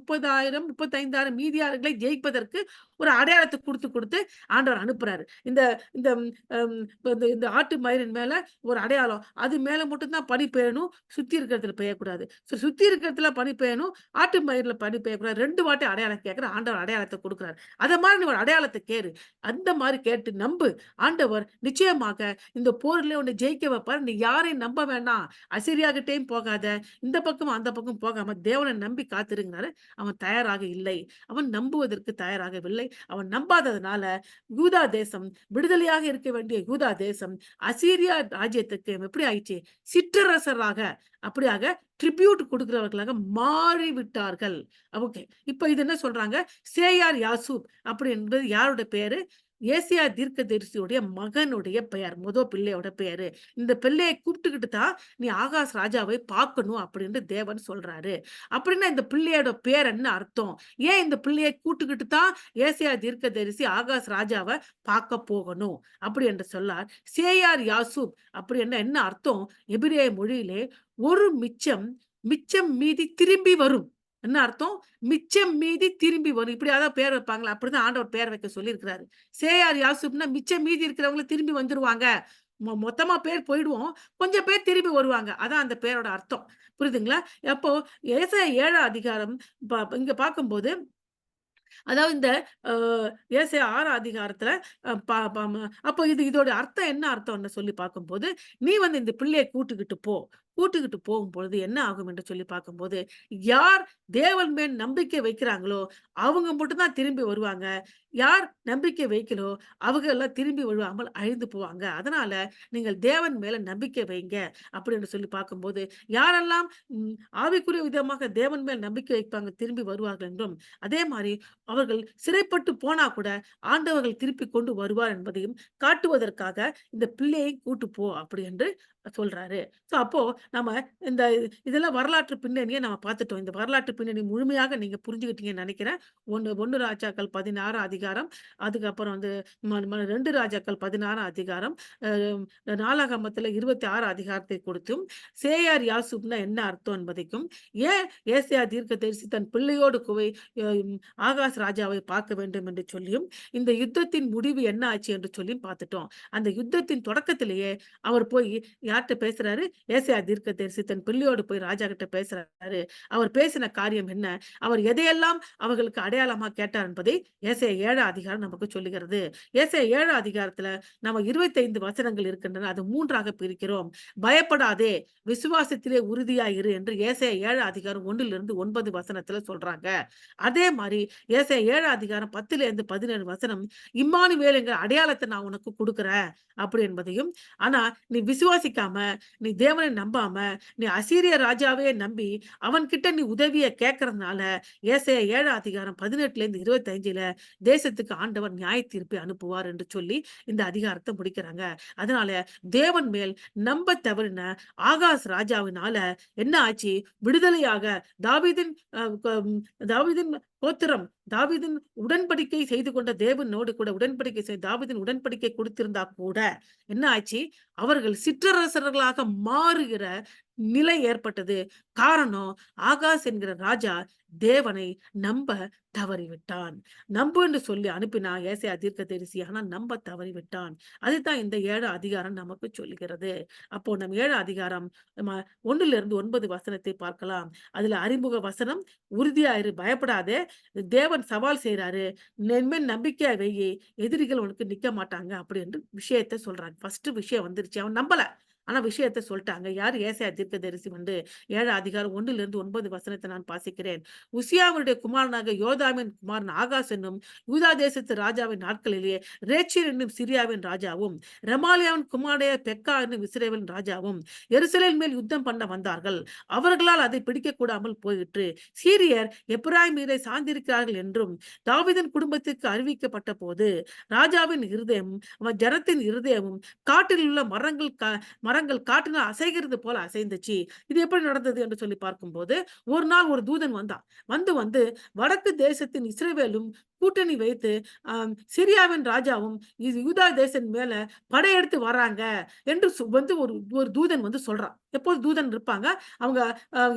35,000 மீதியானர்களை ஜெயிப்பதற்கு ஒரு அடையாளத்த குடுத்து ஆண்டவர் அனுப்புறாரு. இந்த இந்த அம் இந்த இந்த ஆட்டு மயிரின் மேல ஒரு அடையாளம். அது மேல மட்டும் தான் பனி பெய்யணும். சுத்தி இருக்கிறதுல பெய்யக்கூடாது. சுத்தி இருக்கிறதுல பனி பெய்யணும். ஆட்டு மயிர்ல பனி பெய்யக்கூடாது. 2 வாட்டி அடையாளம் கேட்கிறேன். ஆண்டவர் அடையாளத்த குடுக்குறாரு. அத மாரி நீ ஒரு அடையாளத்த கேளு. அந்த மாரி கேட்டு நம்பு. ஆண்டவர் நிச்சயமாக இந்த போர்ல உன்னை ஜெயிக்க வைப்பார். நீ யாரையும் நம்ப வேண்டாம். அசீரியாகிட்டயும் போகாத. இந்த பக்கம் அந்த பக்கம் போகாம தேவனை நம்பி காத்திருங்கனாரு. அவன் தயாராக இல்லை. அவன் நம்புவதற்கு தயாராகவில்லை. அவன் நம்பாததுனால யூதா தேசம் விடுதலையாக இருக்க வேண்டிய யூதா தேசம் அசீரியா ராஜ்யத்துக்கு எப்படி ஆயிடுச்சு? சிற்றரசராக அப்படியாக ட்ரிபியூட் குடுக்கிறவர்களாக மாறிவிட்டார்கள். ஓகே. இப்ப இது என்ன சொல்றாங்க? சேயார் யாசூப் அப்படி என்பது யாருடைய பேரு? ஏசாயா தீர்க்கதரிசியுடைய மகனுடைய பெயர். பிள்ளையோட பேரு. இந்த பிள்ளைய கூப்பிட்டுக்கிட்டு தான் நீ ஆகாஸ் ராஜாவை பார்க்கணும் அப்படின்னு தேவன் சொல்றாரு. அப்படின்னா இந்த பிள்ளையோட பேர் என்ன அர்த்தம்? ஏன் இந்த பிள்ளைய கூட்டுக்கிட்டு தான் ஏசாயா தீர்க்கதரிசி ஆகாஸ் ராஜாவ பார்க்க போகணும்? அப்படி என்று சொல்லார். சேயார் யாசூப் அப்படி என்ன அர்த்தம்? எபிரேய மொழியிலே ஒரு மிச்சம், மிச்சம் மீதி திரும்பி வரும். என்ன அர்த்தம்? மிச்சம் மீதி திரும்பி வரும். இப்படியாதான் பேர் வைப்பாங்களா? அப்படிதான் ஆண்டவர் பேர் வைக்க சொல்லியிருக்கிறாரு. சேயார் யாசூப்னா மிச்சம் மீதி இருக்கிறவங்க திரும்பி வந்துருவாங்க. மொத்தமா பேர் போயிடுவோம். கொஞ்சம் பேர் திரும்பி வருவாங்க. அதான் அந்த பேரோட அர்த்தம். புரியுதுங்களா? அப்போ ஏசாயா 7 அதிகாரம் இங்க பார்க்கும்போது அதாவது இந்த அ ஏசாயா 6 அதிகாரத்துல அ ப ப ம அப்போ இதோட அர்த்தம் என்ன அர்த்தம்ன்னு சொல்லி பார்க்கும்போது, நீ இந்த பிள்ளைய கூட்டுக்கிட்டு போ. கூட்டுக்கிட்டு போகும்பொழுது என்ன ஆகும் என்று சொல்லி பார்க்கும்போது, யார் தேவன் மேல் நம்பிக்கை வைக்கிறாங்களோ, அவங்க மட்டும் தான் திரும்பி வருவாங்க. யார் நம்பிக்கை வைக்கலோ, அவங்க எல்லாம் திரும்பி வருவாமல் அழிந்து போவாங்க. அதனால நீங்கள் தேவன் மேல நம்பிக்கை வைங்க. அப்படின்னு சொல்லி பார்க்கும்போது, யாரெல்லாம் ம் ஆவிக்குரிய விதமாக தேவன் மேல் நம்பிக்கை வைப்பாங்க, திரும்பி வருவார்கள் என்றும், அதே மாரி அவர்கள் சிறைப்பட்டு போனா கூட ஆண்டவர்கள் திருப்பி கொண்டு வருவார் என்பதையும் காட்டுவதற்காக இந்த பிள்ளையை கூட்டு போ அப்படி என்று சொல்றாரு. சோ அப்போ நம்ம இந்த இதெல்லாம் வரலாற்று பின்னணிய நம்ம பார்த்துட்டோம். இந்த வரலாற்று பின்னணி முழுமையாக நீங்க புரிஞ்சுக்கிட்டீங்கன்னு நெனைக்கிறேன். 1 ராஜாக்கள் 16 அதிகாரம். அதுக்கப்புறம் வந்து 2 ராஜாக்கள் 16 அதிகாரம். அ நாளாகமத்தில 26 அதிகாரத்தை கொடுத்தும், சேயார் யாசூப்னா என்ன அர்த்தம் என்பதைக்கும், ஏன் ஏசாயா தீர்க்கதரிசி தன் பிள்ளையோடு ஆகாஸ் ராஜாவை பார்க்க வேண்டும் என்று சொல்லியும், இந்த யுத்தத்தின் முடிவு என்ன ஆச்சு என்று சொல்லியும் பார்த்துட்டோம். அந்த யுத்தத்தின் தொடக்கத்திலேயே அவர் போய் யார்ட்ட பேசுறாரு? ஏசாயா தீர்க்கதரிசி தன் பிள்ளையோடு போய் ராஜா கிட்ட பேசுறாரு. அவர் பேசின காரியம் என்ன? அவர் எதையெல்லாம் அவர்களுக்கு அடையாளமா கேட்டார் என்பதை ஏசாயா 7 அதிகாரம் நமக்கு சொல்லுகிறது. ஏசாயா 7 அதிகாரத்துல நம்ம 25 வசனங்கள் இருக்கின்றன. அது 3ஆக பிரிக்கிறோம். பயப்படாதே, விசுவாசத்திலே உறுதியாயிரு என்று ஏசாயா 7 அதிகாரம் 1லிருந்து 9 வசனத்துல சொல்றாங்க. அதே மாரி ஏசாயா 7 அதிகாரம் 10லேருந்து 17 வசனம், இம்மானுவேல் என்கிற அடையாளத்த நான் உனக்கு குடுக்குறேன் அப்படி என்பதையும், ஆனா நீ விசுவாசிக்காம, நீ தேவனை நம்பாம, நீ அசீரிய ராஜாவே நம்பி, அவன்கிட்ட நீ உதவிய கேட்கறதுனால, ஏசாயா 7 அதிகாரம் 18லேருந்து 25ல தேசத்துக்கு ஆண்டவர் நியாய தீர்ப்பை அனுப்புவார் என்று சொல்லி இந்த அதிகாரத்த முடிக்கிறாங்க. அதனால தேவன் மேல் நம்ப தவறின ஆகாஸ் ராஜாவினால என்ன ஆச்சு? விடுதலையாக தாவீதின் அ க தாவீதின் கோத்திரம், தாவீதின் உடன்படிக்கை செய்து கொண்ட தேவனோடு கூட உடன்படிக்கை தாவீதின் உடன்படிக்கை கொடுத்திருந்தா கூட என்ன ஆச்சு? அவர்கள் சிற்றரசர்களாக மாறுகிற நிலை ஏற்பட்டது. காரணம், ஆகாஸ் என்கிற ராஜா தேவனை நம்ப தவறிவிட்டான். நம்பு என்று சொல்லி அனுப்பினா ஏசாயா தீர்க்கதரிசி. ஆனா நம்ப தவறிவிட்டான். அதுதான் இந்த 7 அதிகாரம் நமக்கு சொல்லுகிறது. அப்போ நம்ம 7 அதிகாரம் நம்ம 1லிருந்து 9 வசனத்தை பார்க்கலாம். அதுல அறிமுக வசனம், உறுதியா இரு, பயப்படாதே. தேவன் சவால் செய்றாரு. என் மேல் நம்பிக்கையா வையி. எதிரிகள் உனக்கு நிக்க மாட்டாங்க அப்படி என்று விஷயத்த சொல்றாங்க. ஃபர்ஸ்ட் விஷயம் வந்துருச்சு. அவன் நம்பல. ஆனா விஷயத்த சொல்ட்டாங்க. யாரு? ஏசாயா தீர்க்கதரிசி வந்து 7 அதிகாரம் 1லிருந்து 9 வசனத்தை நான் வாசிக்கிறேன். உசியாவினுடைய குமாரனாக யோதாமின் குமாரன் ஆகாஸ் என்னும் யூதா தேசத்து ராஜாவின் நாட்களிலே ரேச்சீர் என்னும் சிரியாவின் ராஜாவும், ரெமாலியாவின் குமாரனாய பெக்கா என்னும் இஸ்ரவேலின் ராஜாவும் எருசலேம் மேல் யுத்தம் பண்ண வந்தார்கள். அவர்களால் அதை பிடிக்கக் கூடாமல் போயிற்று. சீரியர் எப்பிராயீம் மீதை சார்ந்திருக்கிறார்கள் என்றும் தாவீதின் குடும்பத்திற்கு அறிவிக்கப்பட்ட போது, ராஜாவின் இருதயமும் அவன் ஜனத்தின் இருதயமும் காட்டில் உள்ள மரங்கள் காற்றினால் அசைகிறது போல அசைந்துச்சு. இது எப்படி நடந்தது என்று சொல்லி பார்க்கும்போது, ஒரு நாள் ஒரு தூதன் வந்தான். வந்து வடக்கு தேசத்தின் இஸ்ரவேலும் கூட்டணி வைத்து சிரியாவின் ராஜாவும் யூதா தேசம் மேல படையெடுத்து வராங்க என்று வந்து ஒரு ஒரு தூதன் வந்து சொல்றான். எப்போதும் தூதன் இருப்பாங்க. அவங்க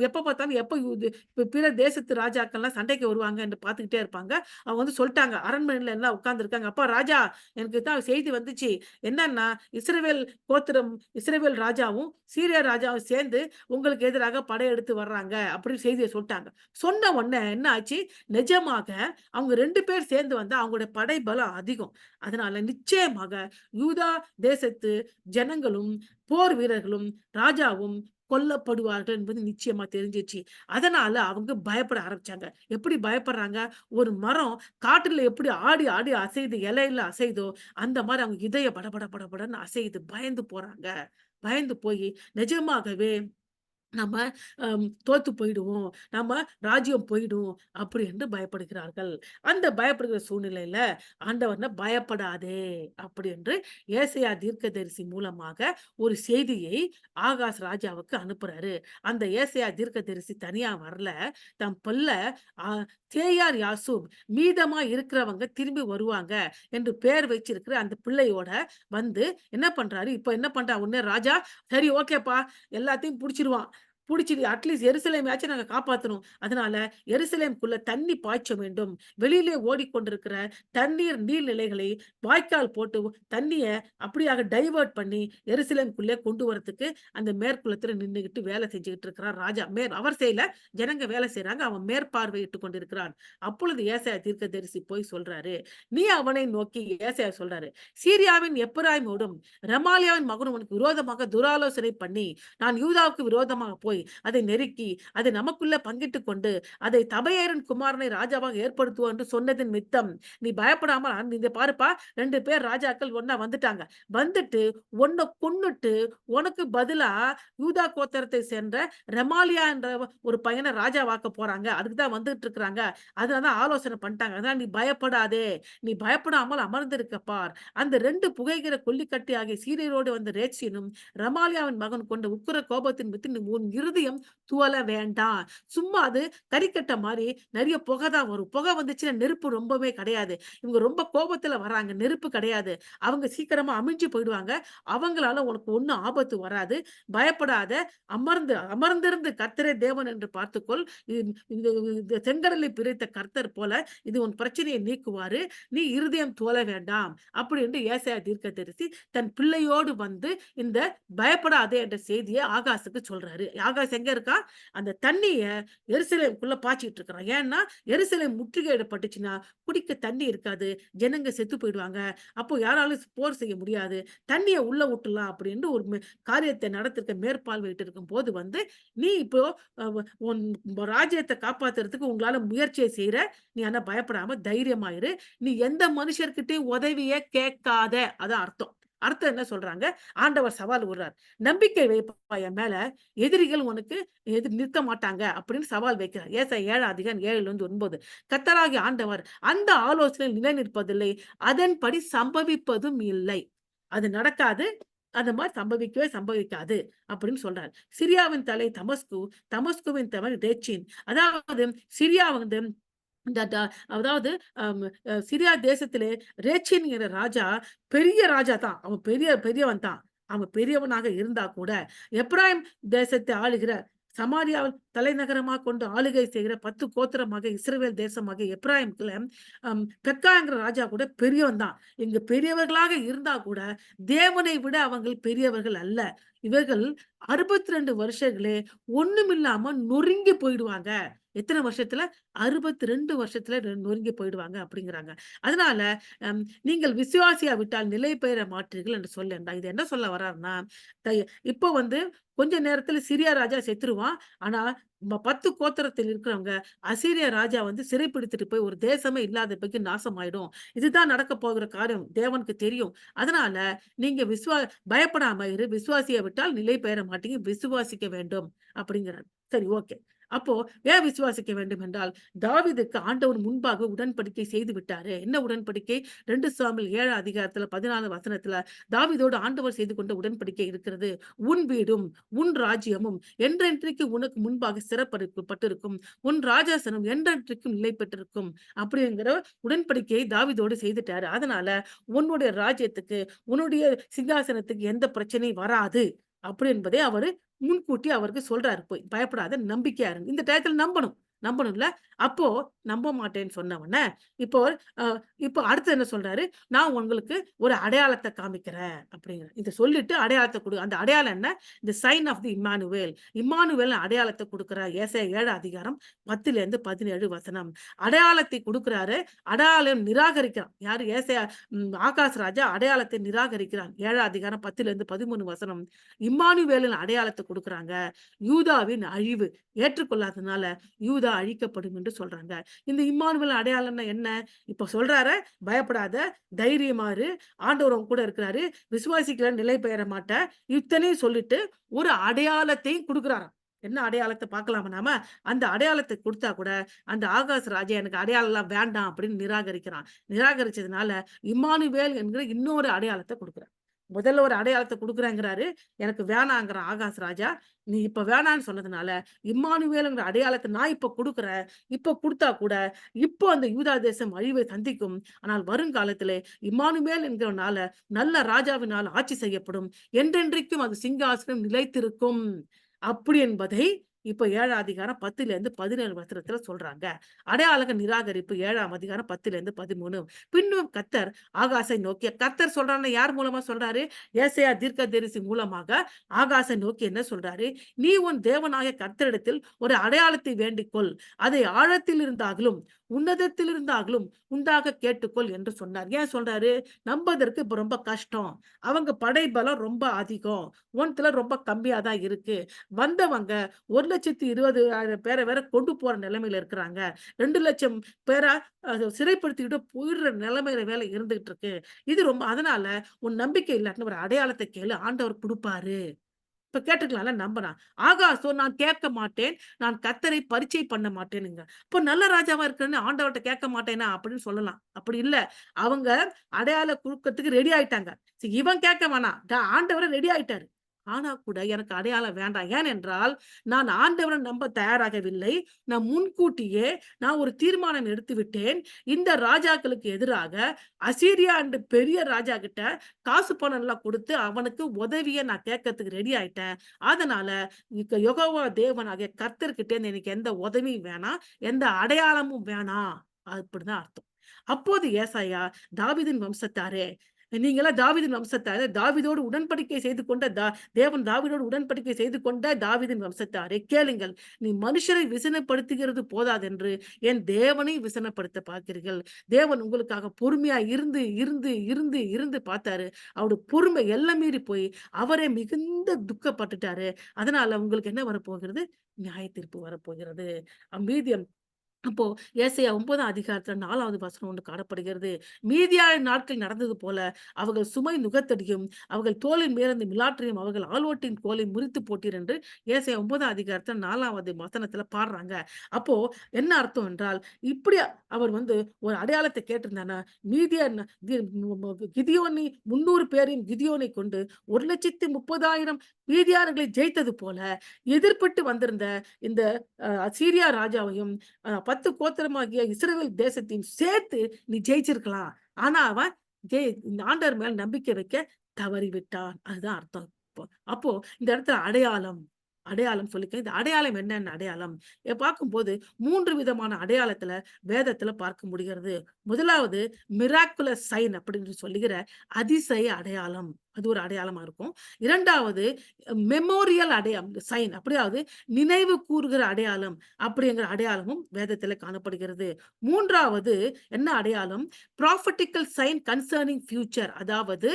எப்ப பார்த்தாலும் பிற தேசத்து ராஜாக்கள்லாம் சண்டைக்கு வருவாங்க என்று பார்த்துக்கிட்டே இருப்பாங்க. அவங்க வந்து சொல்ட்டாங்க. அரண்மனையில எல்லாம் உட்கார்ந்துருக்காங்க. "அப்பா ராஜா, எனக்கு தான் செய்தி வந்துச்சு. என்னன்னா இஸ்ரவேல் கோத்திரம் இஸ்ரவேல் ராஜாவும், சீரியா ராஜாவும் சேர்ந்து உங்களுக்கு எதிராக படையெடுத்து வர்றாங்க." அப்படின்னு செய்திய சொல்ட்டாங்க. சொன்ன உடனே என்ன ஆச்சு? நிஜமாக அவங்க 2 பேர் சேர்ந்து வந்தா அவங்களுடைய படை பலம் அதிகம். அதனால நிச்சயமாக யூதா தேசத்து ஜனங்களும், போர் வீரர்களும், ராஜாவும் கொல்லப்படுவார்கள் என்பது நிச்சயமா தெரிஞ்சிருச்சு. அதனால அவங்க பயப்பட ஆரம்பிச்சாங்க. எப்படி பயப்படுறாங்க? ஒரு மரம் காட்டுல எப்படி ஆடி ஆடி அசையுது, இலையில அசையுதோ, அந்த மாரி அவங்க இதயம் படபட படபடன்னு அசையுது. பயந்து போறாங்க. பயந்து போயி நிஜமாகவே நம்ம தோத்து போயிடுவோம். நம்ம ராஜ்யம் போயிடும் அப்படி என்று பயப்படுகிறார்கள். அந்த பயப்படுகிற சூழ்நிலையில ஆண்டவர்னா பயப்படாதே அப்படி என்று ஏசாயா தீர்க்கதரிசி மூலமாக ஒரு செய்தியை ஆகாஸ் ராஜாவுக்கு அனுப்புறாரு. அந்த ஏசாயா தீர்க்கதரிசி தனியா வரல. தன் பிள்ள அ சேயார் யாசூப் மீதமா இருக்கிறவங்க திரும்பி வருவாங்க என்று பெயர் வச்சிருக்கிற அந்த பிள்ளையோட வந்து என்ன பண்றாரு? இப்ப என்ன பண்றா உடனே ராஜா, சரி ஓகேப்பா, எல்லாத்தையும் புடிச்சிருவான். புடிச்சிட்டு அட்லீஸ்ட் எருசலேமையாச்சும் நாங்க காப்பாத்தணும். அதனால எருசலேம்க்குள்ள தண்ணி பாய்ச்ச வேண்டும். வெளியிலே ஓடிக்கொண்டிருக்கிற நீர்நிலைகளை வாய்க்கால் போட்டு தண்ணிய அப்படியாக டைவர்ட் பண்ணி எருசலேம்க்குள்ளே கொண்டு வரதுக்கு அந்த மேற்குலத்துல நின்னுகிட்டு வேலை செஞ்சுகிட்டு இருக்கிறார் ராஜா. அவர் செய்யல, ஜனங்க வேலை செய்றாங்க. அவன் மேற்பார்வையிட்டுக் கொண்டிருக்கிறான். அப்பொழுது ஏசாயா தீர்க்கதரிசி போய் சொல்றாரு. நீ அவனை நோக்கி ஏசாயா சொல்றாரு. சீரியாவின் எப்பிராயீமோடும் ரெமாலியாவின் மகனும் உனக்கு விரோதமாக துராலோசனை பண்ணி, நான் யூதாவுக்கு விரோதமாக போய் போய் அதை நெருக்கி அதை நமக்குள்ள பங்கிட்டு கொண்டு அதை தபையேரின் குமாரனை ராஜாவாக ஏற்படுத்துவோம் என்று சொன்னதின் மித்தம் நீ பயப்படாமல் நீங்க பாருப்பா 2 பேர் ராஜாக்கள் ஒண்ணா வந்துட்டாங்க. வந்துட்டு உன்னை கொன்னுட்டு உனக்கு பதிலா யூதா கோத்திரத்தை சேர்ந்த ரெமாலியா என்ற ஒரு பையனை ராஜாவாக்க போறாங்க. அதுக்கு தான் வந்துட்டு இருக்கிறாங்க. அதனால தான் ஆலோசனை பண்ணிட்டாங்க. அதனால நீ பயப்படாதே. நீ பயப்படாமல் அமர்ந்திருக்க பார். அந்த 2 புகைகிற கொல்லிக்கட்டி ஆகிய சீரியரோடு வந்த ரேட்சியனும் ரமாலியாவின் மகன் கொண்ட உக்கிர கோபத்தின் மித்து உன் இருதயம் துவல வேண்டாம். சும்மா அது கறிக்கட்ட மாரி நெறைய புகை தான் வரும். புகை வந்துச்சுன்னா நெருப்பு ரொம்பவே கிடையாது. இவங்க ரொம்ப கோபத்துல வர்றாங்க. நெருப்பு கிடையாது. அவங்க சீக்கிரமா அமிழ்ஞ்சு போயிடுவாங்க. அவங்களால உனக்கு ஒண்ணும் ஆபத்து வராது. பயப்படாத. அமர்ந்திருந்து கர்த்தரே தேவன் என்று பார்த்துக்கொள். இந்த செங்கடலை பிரித்த கர்த்தர் போல இது உன் பிரச்சனையை நீக்குவாரு. நீ இருதயம் துவல வேண்டாம். அப்படி என்று ஏசாயா தீர்க்கதரிசி தன் பிள்ளையோடு வந்து இந்த பயப்படாதே என்ற செய்தியை ஆகாசுக்கு சொல்றாரு. ஆகாஸ் எங்க இருக்கா? அந்த தண்ணிய எருசலேமுக்குள்ள பாய்ச்சிட்டு இருக்கிறான். ஏன்னா எருசலேம் முற்றுகையிடப்பட்டுச்சுன்னா குடிக்க தண்ணி இருக்காது. ஜனங்க செத்து போயிடுவாங்க. அப்போ யாராலும் போர் செய்ய முடியாது. தண்ணிய உள்ள விட்டுலாம் அப்படின்னு ஒரு காரியத்தை நடத்திருக்க மேற்பார்வையிட்டு இருக்கும் போது வந்து நீ இப்போ உன் ராஜ்யத்தை காப்பாத்துறதுக்கு உங்களால முயற்சியை செய்யற. நீ ஆனா பயப்படாம தைரியமாயிரு. நீ எந்த மனுஷர்கிட்டயும் உதவியே கேட்காத. அதான் அர்த்தம். அர்த்தம் என்ன சொல்றாங்க? ஆண்டவர் சவால் விடுறார். நம்பிக்கை வைப்பா என் மேல, எதிரிகள் உனக்கு நிறுத்த மாட்டாங்க அப்படின்னு சவால் வைக்கிறார். ஏசாயா 7:7-9. கர்த்தராகிய ஆண்டவர் அந்த ஆலோசனையில் நிலை நிற்பதில்லை, அதன்படி சம்பவிப்பதும் இல்லை. அது நடக்காது. அந்த மாரி சம்பவிக்கவே சம்பவிக்காது அப்படின்னு சொல்றாரு. சிரியாவின் தலை தமஸ்கு, தமஸ்குவின் தலை ரேச்சின். அதாவது சிரியா வந்து இந்த அதாவது சிரியா தேசத்திலே ரேச்சின்ங்கிற ராஜா பெரிய ராஜா தான். அவன் பெரியவன் தான். அவன் பெரியவனாக இருந்தா கூட எப்ராயிம் தேசத்தை ஆளுகிற சமாரியாவில் தலைநகரமாக கொண்டு ஆளுகை செய்கிற 10 கோத்திரமாக இஸ்ரவேல் தேசமாக எப்ராயிம்ல பெக்காங்கிற ராஜா கூட பெரியவன் தான். இங்க பெரியவர்களாக இருந்தா கூட தேவனை விட அவங்க பெரியவர்கள் அல்ல. இவர்கள் 62 வருஷங்களே ஒண்ணுமில்லாம நொறுங்கி போயிடுவாங்க. எத்தனை வருஷத்துல? 62 வருஷத்துல நொறுங்கி போயிடுவாங்க அப்படிங்கிறாங்க. அதனால நீங்கள் விசுவாசியா விட்டால் நிலை பெயர மாட்டீர்கள் என்று சொல்லேன்டா. இது என்ன சொல்ல வர்றாருன்னா, இப்போ வந்து கொஞ்ச நேரத்துல சிரியா ராஜா செத்துருவான். ஆனா 10 கோத்திரத்தில் இருக்கிறவங்க அசீரியா ராஜா வந்து சிறைப்பிடித்துட்டு போய் ஒரு தேசமே இல்லாதபடிக்கு நாசமாயிடும். இதுதான் நடக்க போகிற காரியம் தேவனுக்கு தெரியும். அதனால நீங்க பயப்படாம இரு. விசுவாசியா விட்டால் நிலை பெயர மாட்டீங்க. விசுவாசிக்க வேண்டும் அப்படிங்கிறார். சரி, ஓகே. அப்போ ஏன் விசுவாசிக்க வேண்டும் என்றால், தாவீதுக்கு ஆண்டவர் முன்பாக உடன்படிக்கை செய்து விட்டாரு. என்ன உடன்படிக்கை? 2 சாமுவேல் 7:14 தாவீதோடு ஆண்டவர் செய்து கொண்ட உடன்படிக்கை இருக்கிறது. உன் வீடும் உன் ராஜ்யமும் என்றென்றைக்கு உனக்கு முன்பாக சிறப்படிக்கப்பட்டிருக்கும். உன் ராஜாசனம் என்றென்றைக்கும் நிலை பெற்றிருக்கும் அப்படிங்கிற உடன்படிக்கையை தாவீதோடு செய்துட்டாரு. அதனால உன்னுடைய ராஜ்யத்துக்கு உன்னுடைய சிங்காசனத்துக்கு எந்த பிரச்சனையும் வராது அப்படி என்பதை அவரு முன்கூட்டி அவருக்கு சொல்றாரு. போய் பயப்படாத, நம்பிக்கையா இருங்க. இந்த டயத்துல நம்பணும்ல. அப்போ நம்ப மாட்டேன்னு சொன்ன உடனே இப்போ இப்போ அடுத்து என்ன சொல்றாரு? நான் உங்களுக்கு ஒரு அடையாளத்தை காமிக்கிறேன் அப்படிங்கிற. இத சொல்லிட்டு அடையாளத்தை அந்த அடையாளம் என்ன? The sign of the Immanuel. Immanuel அடையாளத்தை கொடுக்கிறார். ஏசாயா 7:10-17 அடையாளத்தை கொடுக்கிறாரு. அடையாளம் நிராகரிக்கிறான். யாரு? ஏசாயா ஆகாஷ் ராஜா அடையாளத்தை நிராகரிக்கிறான். 7:10-13 இம்மானுவேலின் அடையாளத்தை கொடுக்கிறாங்க. யூதாவின் அழிவு ஏற்றுக்கொள்ளாதனால யூதா அழிக்கப்படும் என்று சொல்றாங்க. இந்த இம்மானுவேல் அடையாளம்னா என்ன? இப்ப சொல்றாரு, பயப்படாத, தைரியமா இரு, ஆண்டவர் உன் கூட இருக்கிறாரு, விசுவாசிக்கிற நிலை பெயர மாட்ட, இத்தனையும் சொல்லிட்டு ஒரு அடையாளத்தையும் கொடுக்கிறாராம். என்ன அடையாளத்தை பார்க்கலாமா நாம? அந்த அடையாளத்தை கொடுத்தா கூட அந்த ஆகாஷ் ராஜா எனக்கு அடையாளம் எல்லாம் வேண்டாம் அப்படின்னு நிராகரிக்கிறான். நிராகரிச்சதுனால இம்மானுவேல் என்கிற இன்னொரு அடையாளத்தை கொடுக்கிறார். முதல்ல ஒரு அடையாளத்தை கொடுக்குறேங்கிறாரு. எனக்கு வேணாங்கிறான் ஆகாஷ் ராஜா. நீ இப்ப வேணான்னு சொன்னதுனால இம்மானுவேல்ங்கிற அடையாளத்தை நான் இப்ப கொடுக்குறேன். இப்ப கொடுத்தா கூட இப்போ அந்த யூதா தேசம் அழிவை சந்திக்கும். ஆனால் வருங்காலத்திலே இம்மானுவேல் என்கிறனால நல்ல ராஜாவினால் ஆட்சி செய்யப்படும். என்றென்றைக்கும் அது சிங்காசனம் நிலைத்திருக்கும். அப்படி என்பதை இப்ப 7:10-17 சொல்றாங்க. அடையாளக நிராகரிப்பு 7:10-13. பின்னும் கர்த்தர் ஆகாசை நோக்கி, கர்த்தர் சொல்றாருன்னா யார் மூலமா சொல்றாரு? ஏசாயா தீர்க்கதரிசி மூலமாக ஆகாசை நோக்கி என்ன சொல்றாரு? நீ உன் தேவனாகிய கர்த்தரிடத்தில் ஒரு அடையாளத்தை வேண்டிக்கொள். அதை ஆழத்தில் இருந்தாலும் உன்னதத்திலிருந்தாலும் உண்டாக கேட்டுக்கொள் என்று சொன்னார். ஏன் சொல்றாரு? நம்பதற்கு இப்ப ரொம்ப கஷ்டம். அவங்க படைபலம் ரொம்ப அதிகம். உன்துல ரொம்ப கம்மியா தான் இருக்கு. வந்தவங்க 1,20,000 பேர வேற கொண்டு போற நிலைமையில இருக்கிறாங்க. 2,00,000 பேர சிறைப்படுத்திக்கிட்டு போயிடுற நிலைமையில வேல இருந்துகிட்டு இருக்கு. இது ரொம்ப அதனால உன் நம்பிக்கை இல்லாட்டினா ஒரு அடையாளத்த கேளு. ஆண்டவர் குடுப்பாரு. இப்ப கேட்டுக்கலாம்ல நம்பலாம். ஆகாசம் நான் கேட்க மாட்டேன். நான் கர்த்தரை பரீட்சை பண்ண மாட்டேனுங்க. அப்ப நல்ல ராஜாவா இருக்கிறன்னு ஆண்டவர்ட்ட கேட்க மாட்டேனா அப்படின்னு சொல்லலாம். அப்படி இல்ல. அவங்க அடையாளம் குடுக்கறதுக்கு ரெடி ஆயிட்டாங்க. சரி இவன் கேட்க வேணாம். ஆண்டவரே ரெடி ஆயிட்டாரு. ஆனா கூட எனக்கு அடையாளம் வேண்டாம். ஏனென்றால், நான் ஆண்டவர நம்ப தயாராகவில்லை. நான் முன்கூட்டியே ஒரு தீர்மானம் எடுத்து விட்டேன். இந்த ராஜாக்களுக்கு எதிராக அசீரியா என்ற பெரிய ராஜா கிட்ட காசு பணம் எல்லாம் குடுத்து அவனுக்கு உதவிய நான் கேட்கறதுக்கு ரெடி ஆயிட்டேன். அதனால யெகோவா தேவனாகிய கர்த்தர்கிட்டேருந்து எனக்கு எந்த உதவியும் வேணாம். எந்த அடையாளமும் வேணாம். அப்படிதான் அர்த்தம். அப்போது ஏசாயா, தாவீதின் வம்சத்தாரே, நீங்கலாம் தாவீதின் வம்சத்தாரே, தாவீதோடு உடன்படிக்கை செய்து கொண்ட தேவன் தாவீதோடு உடன்படிக்கை செய்து கொண்ட தாவீதின் வம்சத்தாரே கேளுங்கள். நீ மனுஷரை விசனப்படுத்துகிறது போதாதென்று என் தேவனை விசனப்படுத்த பார்க்கிறீர்கள். தேவன் உங்களுக்காக பொறுமையா இருந்து, இருந்து, இருந்து, இருந்து பார்த்தாரு. அவருடைய பொறுமை எல்லை மீறி போய் அவரே மிகுந்த துக்கப்பட்டுட்டாரு. அதனால உங்களுக்கு என்ன வரப்போகிறது? நியாயத்தீர்ப்பு வரப்போகிறது. மீதியம் அப்போ ஏசாயா 9ஆம் அதிகாரத்துல 4வது வசனம் ஒன்று காணப்படுகிறது. மீதியாய நாட்கள் நடந்தது போல அவர்கள் சுமை நுகத்தடியும், அவர்கள் தோளின் மேலிருந்து மிலாற்றையும், அவர்கள் ஆளோட்டின் கோலை முறித்து போட்டீர் என்று ஏசாயா 9ஆம் அதிகாரத்துல 4வது வசனத்துல பாடுறாங்க. அப்போ என்ன அர்த்தம் என்றால், இப்படி அவர் ஒரு அடையாளத்த கேட்டிருந்தானா, மீதியான் கி கிதியோனி 300 பேரையும் கிதியோனை கொண்டு 1,30,000 மீதியானர்களை ஜெயித்தது போல, எதிர்ப்பட்டு வந்திருந்த இந்த சீரியா ராஜாவையும் 10 கோத்திரமாகிய இஸ்ரவேல் தேசத்தையும் சேர்த்து நீ ஜெயிச்சிருக்கலாம். ஆனா அவன் இந்த ஆண்டவர் மேல நம்பிக்கை வைக்க தவறிவிட்டான். அதுதான் அர்த்தம். அப்போ இந்த இடத்துல அடையாளம், அடையாளம் சொல்லிக்க. இந்த அடையாளம் என்னென்ன அடையாளம்? பார்க்கும்போது 3 விதமான அடையாளத்துல வேதத்துல பார்க்க முடிகிறது. முதலாவது மிராக்குலஸ் சைன் அப்படின்னு சொல்லுகிற அதிசய அடையாளம். அது ஒரு அடையாளமா இருக்கும். 2வது மெமோரியல் சைன் அப்படியாவது நினைவு கூறுகிற அடையாளம் அப்படிங்கிற அடையாளமும் வேதத்துல காணப்படுகிறது. 3வது என்ன அடையாளம்? ப்ராஃபெட்டிக்கல் சைன் கன்சர்னிங் ஃபியூச்சர் அதாவது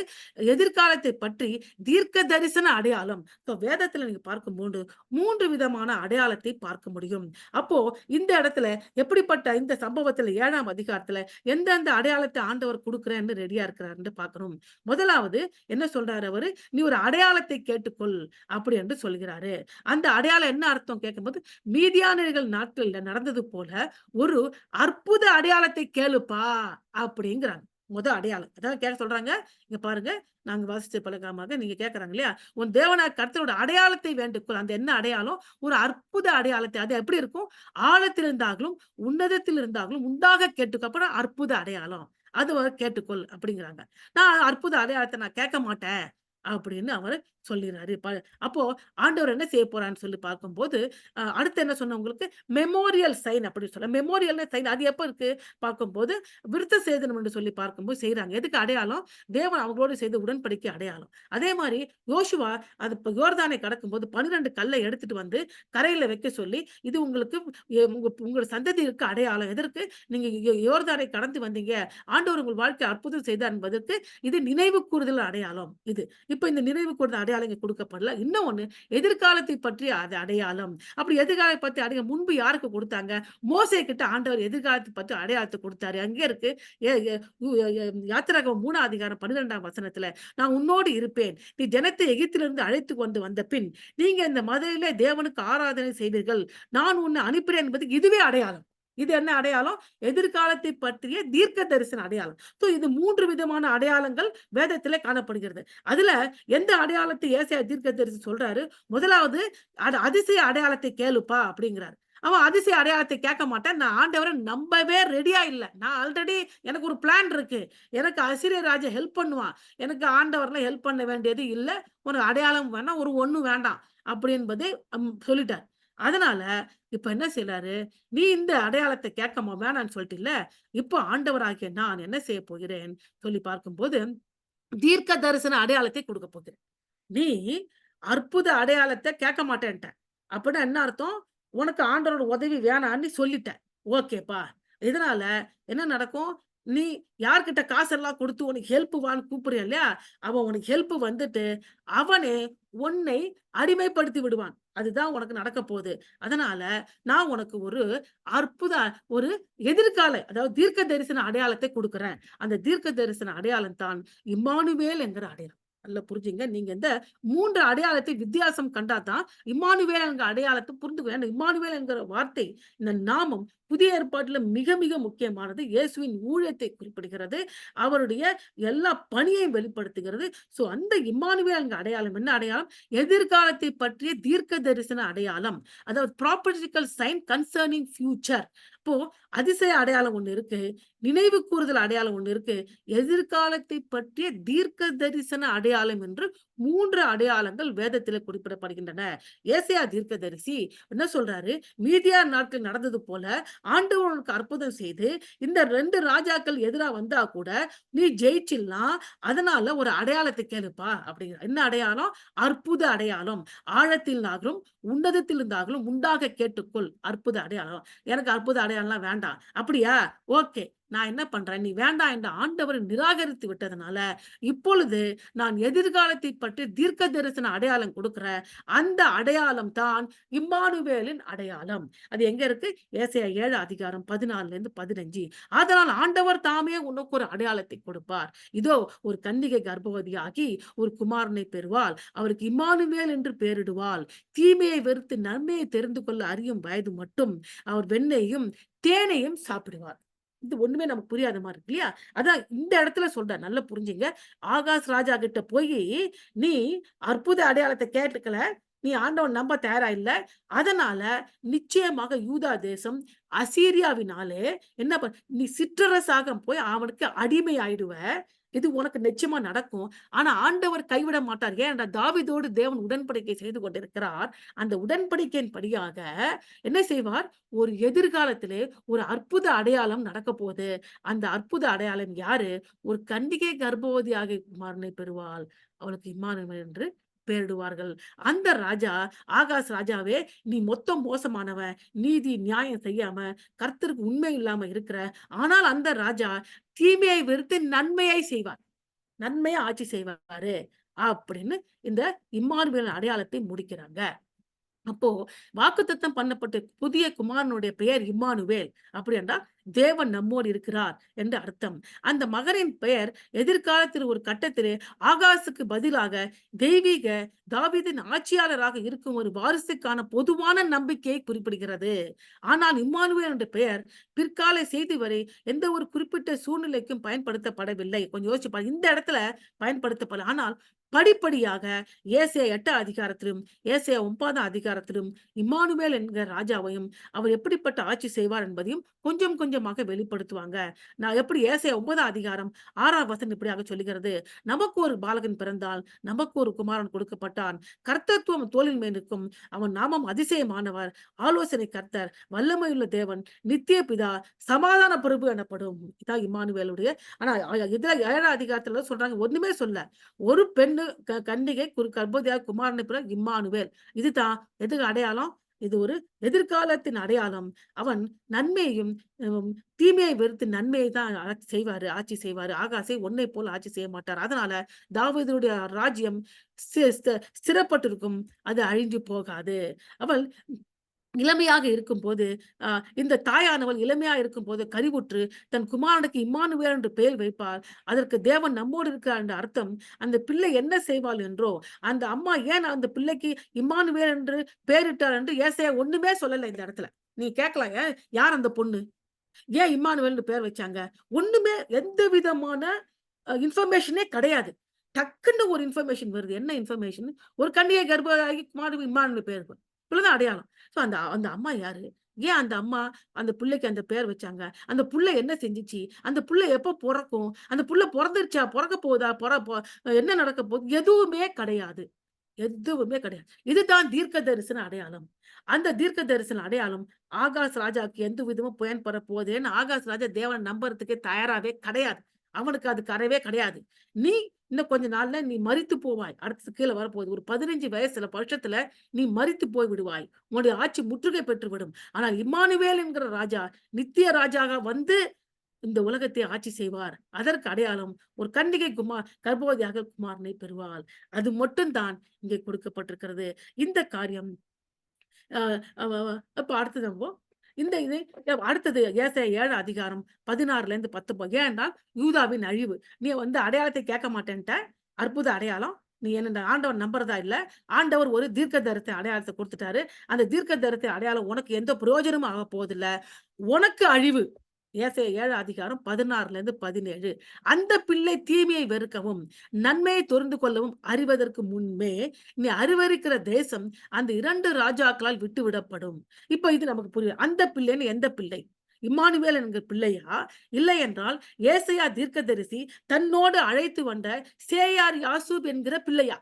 எதிர்காலத்தை பற்றி தீர்க்க தரிசன அடையாளம். வேதத்துல நீங்க பார்க்கும்போது 3 விதமான அடையாளத்தை பார்க்க முடியும். அப்போ இந்த இடத்துல எப்படிப்பட்ட இந்த சம்பவத்துல 7ஆம் அதிகாரத்துல எந்தெந்த அடையாளத்தை ஆண்டவர் குடுக்குறேன்னு ரெடியா இருக்கிறாருன்னு பார்க்கணும். முதலாவது என்ன சொல்றாரு அவரு? நீ ஒரு அடையாளத்தை கேட்டுக்கொள் அப்படி என்று சொல்கிறாரு. அந்த அடையாளம் என்ன அர்த்தம் கேட்கும்போது, மீதியானியர்கள் நாட்கள்ல நடந்தது போல ஒரு அற்புத அடையாளத்தை கேளுப்பா அப்படிங்கிறாங்க. அடையாளம். அதான் கேட்க சொல்றாங்க. இங்க பாருங்க, நாங்க வாசிச்ச பழக்கமாக நீங்க கேட்கறாங்க இல்லையா? உன் தேவனாகிய கர்த்தரோட அடையாளத்தை வேண்டிக்கொள். அந்த என்ன அடையாளம்? ஒரு அற்புத அடையாளத்தை. அது எப்படி இருக்கும்? ஆழத்தில் இருந்தாலும், உன்னதத்தில் இருந்தாலும் உண்டாக கேட்டுக்கோ. அப்ப அற்புத அடையாளம். அது கேட்டுக்கொள் அப்படிங்கிறாங்க. நான் அற்புத அடையாளத்த நான் கேட்க மாட்டேன். அப்படின்னு அவரு சொல்லிறாரு. அப்போ ஆண்டவர் என்ன செய்ய போறான்னு சொல்லி பார்க்கும்போது, அடுத்து என்ன சொன்னேன் உங்களுக்கு? மெமோரியல் சைன் அப்படின்னு சொல்ல. மெமோரியல்னா சைன் அது எப்ப இருக்கு? பார்க்கும்போது விருத்த சேதனம் என்று சொல்லி பார்க்கும்போது செய்றாங்க. எதுக்கு அடையாளம்? தேவன் அவங்களோடு செய்த உடன்படிக்கை அடையாளம். அதே மாரி யோசுவா அது யோர்தானை கடக்கும்போது 12 கல்ல எடுத்துட்டு வந்து கரையில வைக்க சொல்லி, இது உங்களுக்கு உங்க சந்ததிக்கு அடையாளம். எதற்கு? நீங்க யோர்தானை கடந்து வந்தீங்க. ஆண்டவர் உங்கள் வாழ்க்கை அற்புதம் செய்தார் என்பதற்கு இது நினைவு கூறுதல் அடையாளம் இது. இப்ப இந்த நினைவு கூர்ந்த அடையாளம் இங்க குடுக்கப்படல. இன்னொன்னு எதிர்காலத்தை பற்றிய அது அடையாளம். அப்படி எதிர்காலத்தை பத்தி முன்பு யாருக்கு குடுத்தாங்க? மோசே கிட்ட ஆண்டவர் எதிர்காலத்தை பத்தி அடையாளத்த குடுத்தாரு. அங்கே இருக்கு. எ எ யு எ யாத்திராகமம் 3ஆம் அதிகாரம் 12ஆம் வசனத்துல, நான் உன்னோடு இருப்பேன். நீ ஜனத்தை எகிப்திலிருந்து அழைத்து கொண்டு வந்த பின், நீங்க இந்த மலையிலே தேவனுக்கு ஆராதனை செய்வீர்கள். நான் உன்னை அனுப்புறேன் என்பதுக்கு இதுவே அடையாளம். இது என்ன அடையாளம்? எதிர்காலத்தை பற்றிய தீர்க்க தரிசன அடையாளம். இது 3 விதமான அடையாளங்கள் வேதத்திலே காணப்படுகிறது. அதுல எந்த அடையாளத்தை ஏசாயா தீர்க்கதரிசி சொல்றாரு? முதலாவது அதிசய அடையாளத்தை கேளுப்பா அப்படிங்கிறாரு. அவன் அதிசய அடையாளத்தை கேட்க மாட்டேன். நான் ஆண்டவர நம்பவே ரெடியா இல்ல. நான் ஆல்ரெடி எனக்கு ஒரு பிளான் இருக்கு. எனக்கு அசீரிய ராஜா ஹெல்ப் பண்ணுவான். எனக்கு ஆண்டவர்லாம் ஹெல்ப் பண்ண வேண்டியது இல்ல. ஒரு அடையாளம் வேணாம், ஒரு ஒண்ணும் வேண்டாம். அப்படி என்பதை சொல்லிட்டார். அதனால இப்ப என்ன செய்றாரு? நீ இந்த அடையாளத்த கேட்க வேணான்னு சொல்லிட்டல்ல. இப்போ ஆண்டவராகிய நான் என்ன செய்ய போகிறேன் சொல்லி பார்க்கும்போது, தீர்க்க தரிசன அடையாளத்தை குடுக்கப் போகிறேன். நீ அற்புத அடையாளத்த கேட்க மாட்டேன்ட்ட. அப்படின்னா என்ன அர்த்தம்? உனக்கு ஆண்டவரோட உதவி வேணான்னு சொல்லிட்ட. ஓகேப்பா. இதனால என்ன நடக்கும்? நீ யார்கிட்ட காசெல்லாம் குடுத்து உனக்கு ஹெல்ப் வான்னு கூப்பிடுறியா இல்லையா? அவன் உனக்கு ஹெல்ப் வந்துட்டு, அவனே உன்னை அடிமைப்படுத்தி விடுவான். அதுதான் உனக்கு நடக்கப் போது. அதனால நான் உனக்கு ஒரு அற்புத ஒரு எதிர்கால அதாவது தீர்க்க தரிசன அடையாளத்தை குடுக்குறேன். அந்த தீர்க்க தரிசன அடையாளம் தான் இம்மானுவேல் என்கிற அடையாளம். நல்லா புரிஞ்சுங்க. நீங்க இந்த 3 அடையாளத்தை வித்தியாசம் கண்டா தான் இம்மானுவேல் என்கிற அடையாளத்த புரிந்துக்க இம்மானுவேல் என்கிற வார்த்தை, இந்த நாமம் புதிய ஏற்பாட்டில மிக மிக முக்கியமானது. இயேசுவின் ஊழியத்தை குறிப்பிடுகிறது. அவருடைய எல்லா பணியையும் வெளிப்படுத்துகிறது. அந்த இம்மானுவேல் என்கிற அடையாளம் என்ன அடையாளம்? எதிர்காலத்தை பற்றிய தீர்க்க தரிசன அடையாளம். அதாவது ப்ராபெட்டிக்கல் சைன் கன்சர்னிங் ஃபியூச்சர். இப்போ அதிசய அடையாளம் ஒண்ணு இருக்கு. நினைவு கூறுதல் அடையாளம் ஒண்ணு இருக்கு. எதிர்காலத்தை பற்றிய தீர்க்க தரிசன அடையாளம் என்று 3 அடையாளங்கள் வேதத்திலே குறிப்பிடப்படுகின்றன. ஏசாயா தீர்க்கதரிசி என்ன சொல்றாரு? மீதியார் நாட்கள் நடந்தது போல ஆண்டவர் உனக்கு அற்புதம் செய்து, இந்த 2 ராஜாக்கள் எதிரா வந்தா கூட நீ ஜெயிச்சிடலாம். அதனால ஒரு அடையாளத்தை கேளுப்பா அப்படிங்கிற. என்ன அடையாளம்? அற்புத அடையாளம். ஆழத்தினாலும் உன்னதத்திலிருந்தாலும் உண்டாக கேட்டுக்கொள். அற்புத அடையாளம். எனக்கு அற்புத அடையாளம்லாம் வேண்டாம். அப்படியா? ஓகே. நான் என்ன பண்றேன்? நீ வேண்டாம் என்ற ஆண்டவரை நிராகரித்து விட்டதனால, இப்பொழுது நான் எதிர்காலத்தை பற்றி தீர்க்க தரிசன அடையாளம் கொடுக்கிறேன். அந்த அடையாளம் தான் இம்மானுவேலின் அடையாளம். அது எங்க இருக்கு? ஏசாயா 7 அதிகாரம் 14லிருந்து 15. ஆதலால் ஆண்டவர் தாமே உனக்கு ஒரு அடையாளத்தை கொடுப்பார். இதோ ஒரு கன்னிகை கர்ப்பவதியாகி ஒரு குமாரனை பெறுவாள். அவருக்கு இம்மானுவேல் என்று பெயரிடுவாள். தீமையை வெறுத்து நன்மையை தெரிந்து கொள்ள அறியும் வயது மட்டும் அவர் வெண்ணெயையும் தேனையும் சாப்பிடுவார். இது ஒண்ணுமே நமக்கு புரியாத மாரி இருக்கு இல்லையா? அதான் இந்த இடத்துல சொல்றேன். நல்லா புரிஞ்சுங்க. ஆகாஸ் ராஜா கிட்ட போயி, "நீ அற்புத அடையாளத்த கேட்டுக்கல. நீ ஆண்டவன நம்ப தயாரா இல்ல. அதனால நிச்சயமாக யூதா தேசம் அசீரியாவினாலே நீ சிற்றரசாக போய் அவனுக்கு அடிமை ஆயிடுவ. இது உனக்கு நிச்சயமா நடக்கும். ஆனா ஆண்டவர் கைவிட மாட்டார். ஏன்டா தாவீதோடு தேவன் உடன்படிக்கை செய்து கொண்டிருக்கிறார். அந்த உடன்படிக்கையின் படியாக என்ன செய்வார்? ஒரு எதிர்காலத்திலே ஒரு அற்புத அடையாளம் நடக்கப் போது. அந்த அற்புத அடையாளம் யாரு? ஒரு கன்னிகை கர்ப்பவதியாக குமாரனை பெறுவாள். அவளுக்கு இம்மானுவேல் என்று பெயரிடுவார்கள். அந்த ராஜா, ஆகாஸ் ராஜாவே, நீ மொத்தம் மோசமானவன். நீதி, நியாயம் செய்யாம, கர்த்தருக்கு உண்மை இல்லாம இருக்கிற. ஆனால் அந்த ராஜா தீமையை வெறுத்து நன்மையை செய்வார். நன்மையா ஆட்சி செய்வாரு. அப்படின்னு இந்த இம்மானுவேல் அடையாளத்தை முடிக்கிறாங்க. அப்போ வாக்குத்தத்தம் பண்ணப்பட்ட புதிய குமாரனுடைய பெயர் இம்மானுவேல். அப்படி என்றால் தேவன் நம்மோடு இருக்கிறார் என்று அர்த்தம். அந்த மகனின் பெயர் எதிர்காலத்தில் ஒரு கட்டத்திலே ஆகாசுக்கு பதிலாக தெய்வீக தாவீதின் ஆட்சியாளராக இருக்கும் ஒரு வாரிசுக்கான பொதுவான நம்பிக்கையை குறிப்பிடுகிறது. ஆனால் இம்மானுவேல் என்ற பெயர் பிற்கால செய்தி வரை எந்த ஒரு குறிப்பிட்ட சூழ்நிலைக்கும் பயன்படுத்தப்படவில்லை. கொஞ்சம் யோசிச்சு பாருங்க. இந்த இடத்துல பயன்படுத்தப்படல. ஆனால் படிப்படியாக ஏசாயா 8 அதிகாரத்திலும் ஏசாயா 9 அதிகாரத்திலும் இம்மானுவேல் என்கிற ராஜாவையும் அவர் எப்படிப்பட்ட ஆட்சி செய்வார் என்பதையும் கொஞ்சம் கொஞ்சமாக வெளிப்படுத்துவாங்க. நான் எப்படி ஏசாயா 9 அதிகாரம் 6 வசனம் இப்படியாக சொல்லுகிறது. நமக்கு ஒரு பாலகன் பிறந்தால், நமக்கு ஒரு குமாரன் கொடுக்கப்பட்டான். கர்த்தத்துவம் தோளின் மேல் இருக்கும். அவன் நாமம் அதிசயமானவர், ஆலோசனை கர்த்தர், வல்லமையுள்ள தேவன், நித்திய பிதா, சமாதான பிரபு எனப்படும். இதான் இம்மானுவேலுடைய. ஆனா இதுல 7 அதிகாரத்துல சொல்றாங்க ஒண்ணுமே சொல்ல. ஒரு பெண்ணு கன்னிகை கர்ப்பவதியாக குமாரனை பெற இம்மானுவேல். இதுதான் எதுக்கு அடையாளம்? இது ஒரு எதிர்காலத்தின் அடையாளம். அவன் நன்மையையும் தீமையை வெறுத்து நன்மையை தான் செய்வாரு, ஆட்சி செய்வாரு. ஆகாசை உன்னை போல ஆட்சி செய்ய மாட்டார். அதனால தாவீதுடைய ராஜ்யம் ஸ்திரப்பட்டிருக்கும். அது அழிஞ்சு போகாது. அவள் இளமையாக இருக்கும்போது, அ இந்த தாயானவள் இளமையா இருக்கும்போது கருவுற்று, தன் குமாரனுக்கு இம்மானுவேல் என்று பெயர் வைப்பாள். அதற்கு தேவன் நம்மோடு இருக்கிறார் என்ற அர்த்தம். அந்த பிள்ளை என்ன செய்வாள் என்றோ, அந்த அம்மா ஏன் அந்த பிள்ளைக்கு இம்மானுவேல் என்று பெயரிட்டார் என்று ஏசாயா ஒண்ணுமே சொல்லல இந்த இடத்துல. நீங்க கேட்கலாம், யார் அந்த பொண்ணு? ஏன் இம்மானுவேல்ன்னு பேர் வச்சாங்க? ஒண்ணுமே எந்த விதமான இன்ஃபர்மேஷனே கிடையாது. டக்குன்னு ஒரு இன்ஃபர்மேஷன் வருது. என்ன இன்ஃபர்மேஷன்? ஒரு கன்னிகை கர்ப்பவதியாகி குமாரனுக்கு இம்மானுவேல் பேர். இவ்வளவுதான் அடையாளம். அந்த அந்த அம்மா யாரு? ஏன் அந்த அம்மா அந்த புள்ளைக்கு அந்த பேர் வச்சாங்க? அந்த புள்ள என்ன செஞ்சுச்சு? அந்த புள்ள எப்ப பொறக்கும்? அந்த புள்ள பொறந்துருச்சா? பொறக்க போகுதா? என்ன நடக்க போகுது? எதுவுமே கிடையாது. எதுவுமே கிடையாது. இதுதான் தீர்க்க தரிசன அடையாளம். அந்த தீர்க்க தரிசன அடையாளம் ஆகாஸ் ராஜாவுக்கு எந்த விதமும் பயன்பட போகுது. ஏன்னா ஆகாஸ் ராஜா தேவன நம்புறதுக்கு தயாராவே கிடையாது. அவனுக்கு அது கிடையவே கிடையாது. நீ இன்னும் கொஞ்ச நாள்ல நீ மரித்து போவாய். அடுத்தது கீழ வரப்போகுது. ஒரு 15 வருஷத்துல நீ மரித்து போய் விடுவாய். உன்னுடைய ஆட்சி முற்றுகை பெற்றுவிடும். ஆனால் இம்மானுவேல் என்கிற ராஜா நித்திய ராஜாவா வந்து இந்த உலகத்தை ஆட்சி செய்வார். அதற்கு அடையாளம் ஒரு கன்னிகை கர்ப்பவதியாக குமாரனை பெறுவாள். அது மட்டும் தான் இங்கே கொடுக்கப்பட்டிருக்கிறது. இந்த காரியம் அ அவ அப்ப அடுத்தது இந்த இது அடுத்தது ஏசாயா 7 அதிகாரம் 16லேருந்து 19. ஏனென்றால் யூதாவின் அழிவு. நீ வந்து அடையாளத்தை கேட்க மாட்டேன்ட்ட. அற்புத அடையாளம். நீ என்ன ஆண்டவர் நம்புறதா இல்ல. ஆண்டவர் ஒரு தீர்க்கதரிசி அடையாளத்த குடுத்துட்டாரு. அந்த தீர்க்கதரிசி அடையாளம் உனக்கு எந்த பிரயோஜனமும் ஆகப் போவதில்ல. உனக்கு அழிவு. ஏசாயா 7 அதிகாரம் 16லேருந்து 17. அந்த பிள்ளை தீமையை வெறுக்கவும், நன்மையை தொரிந்து கொள்ளவும் அறிவதற்கு முன்பே, நீ அறிவருக்கிற தேசம் அந்த 2 ராஜாக்களால் விட்டுவிடப்படும். இப்ப இது நமக்கு புரியும். அந்த பிள்ளைன்னு எந்த பிள்ளை? இம்மானுவேல் என்கிற பிள்ளையா? இல்லை என்றால் ஏசாயா தீர்க்கதரிசி தன்னோடு அழைத்து வந்த சேயார் யாசூப் என்கிற பிள்ளையா?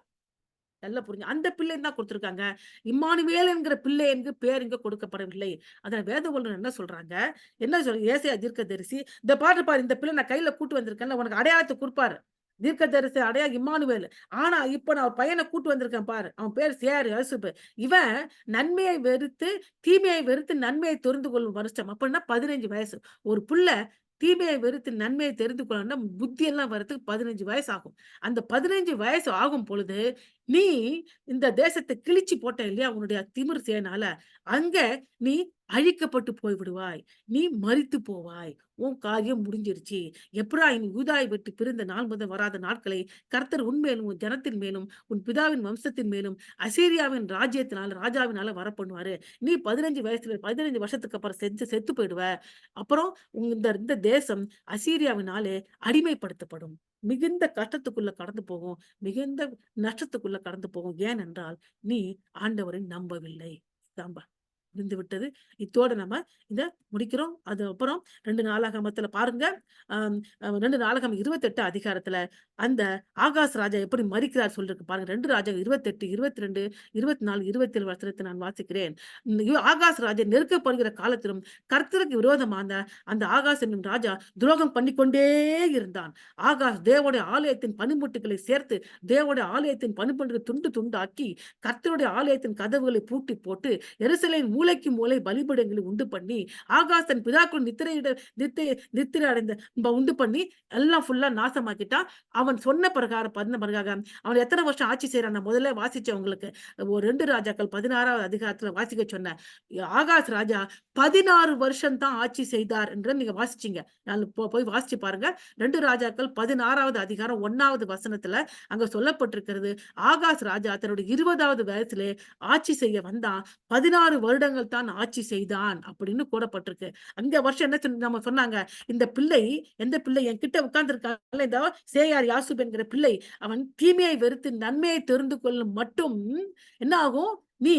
நல்லா புரிஞ்சு. அந்த பிள்ளைன்னு தான் குடுத்துருக்காங்க. இம்மானுவேல் என்கிற பிள்ளை என்று பேர் இங்க கொடுக்கப்படவில்லை. அதுல வேத வல்லுனர் என்ன சொல்றாங்க? என்ன ஏசாயா தீர்க்கதரிசி, "இந்த பாரு இந்த பிள்ளை நான் கையில கூட்டு வந்திருக்கேன்ல, உனக்கு அடையாளத்த குடுப்பாரு." தீர்க்கதரிசி அடையாளம் இம்மானுவேல். ஆனா இப்ப நான் ஒரு பையன கூட்டு வந்திருக்கேன் பாரு. அவன் பேர் சேயார் யோசேப்பு. இவன் நன்மையை வெறுத்து, தீமையை வெறுத்து நன்மையை தெரிந்து கொள்ளும் வருஷம். அப்படின்னா 15 வயசு. ஒரு புள்ள தீமையை வெறுத்து நன்மையை தெரிந்து கொள்ளணும்னா புத்தி எல்லாம் வரதுக்கு 15 வயசு ஆகும். அந்த 15 வயசு ஆகும் பொழுது, நீ இந்த தேசத்த கிழிச்சு போட்ட இல்லையா? உன்னுடைய திமிர் செயனால, அங்க நீ அழிக்கப்பட்டு போய் விடுவாய். நீ மரித்து போவாய். உன் காரியம் முடிஞ்சிருச்சு. எப்பிராயீம் யூதாவை விட்டு பிரிந்த நாள் முதல் வராத நாட்களை கர்த்தர் உன்மேலும், உன் ஜனத்தின் மேலும், உன் பிதாவின் வம்சத்தின் மேலும், அசீரியாவின் ராஜாவினால வரப்பண்ணுவாரு. நீ 15 வருஷத்துக்கு அப்புறம் செத்து போயிடுவ. அப்புறம் இந்த இந்த தேசம் அசீரியாவினாலே அடிமைப்படுத்தப்படும். மிகுந்த கஷ்டத்துக்குள்ள கடந்து போகும். மிகுந்த நஷ்டத்துக்குள்ள கடந்து போகும். ஏனென்றால், நீ ஆண்டவரை நம்பவில்லை. இதான்பா. முடிந்து விட்டது. இத்தோட நம்ம இத முடிக்கிறோம். அது அப்புறம் 2 நாளாகமத்துல பாருங்க. அம் 2 நாளாகமம் 28 அதிகாரத்துல அந்த ஆகாஸ் ராஜா எப்படி மரிக்கிறார் சொல்லிருக்கு பாருங்க. 2 ராஜாக்கள் 28, 22, 24, 27 வசனத்தை நான் வாசிக்கிறேன். ஆகாஸ் ராஜா நெருக்கப்படுகிற காலத்திலும் கர்த்தருக்கு விரோதமா அந்த ஆகாஸ் என்னும் ராஜா துரோகம் பண்ணிக்கொண்டே இருந்தான். ஆகாஸ் தேவனுடைய ஆலயத்தின் பணிமுட்டுகளை சேர்த்து தேவனுடைய ஆலயத்தின் பணிமுட்டுகளை துண்டு துண்டாக்கி கர்த்தருடைய ஆலயத்தின் கதவுகளை பூட்டி போட்டு எருசலேமின் மூலைக்கு மூலை பலிபீடங்களை உண்டு பண்ணி ஆகாஸ் தன் பிதாக்கள் நித்திரை அடைந்த உண்டு பண்ணி எல்லாம் ஃபுல்லா நாசமாக்கிட்டான். அவன் சொன்ன பிரகாரம் அவன் எத்தனை வருஷம் ஆட்சி செய்யறான்? நான் முதல்ல வாசிச்சேன் உங்களுக்கு. ஒரு 2 ராஜாக்கள் 16வது அதிகாரத்துல வாசிக்க சொன்னேன். ஆகாஸ் ராஜா 16 வருஷம் தான் ஆட்சி செய்தார் என்று நீங்க வாசிச்சீங்க. போய் வாசிச்சு பாருங்க. 2 ராஜாக்கள் 16வது அதிகாரம் 1வது வசனத்துல அங்க சொல்லப்பட்டிருக்கிறது. ஆகாஸ் ராஜா தன்னுடைய 20வது வயசுல ஆட்சி செய்ய வந்தான். 16 வருடங்கள் தான் ஆட்சி செய்தான் அப்படின்னு கூறப்பட்டிருக்கு. அந்த வருஷம் என்ன நம்ம சொன்னாங்க? இந்த பிள்ளை எந்த பிள்ளை என்கிட்ட உட்கார்ந்து இருக்காங்க, இந்த சேயார் யாசூப் என்கிற பிள்ளை, அவன் தீமையை வெறுத்து நன்மையை தெரிந்து கொள்ளும் மட்டும் என்ன ஆகும்? நீ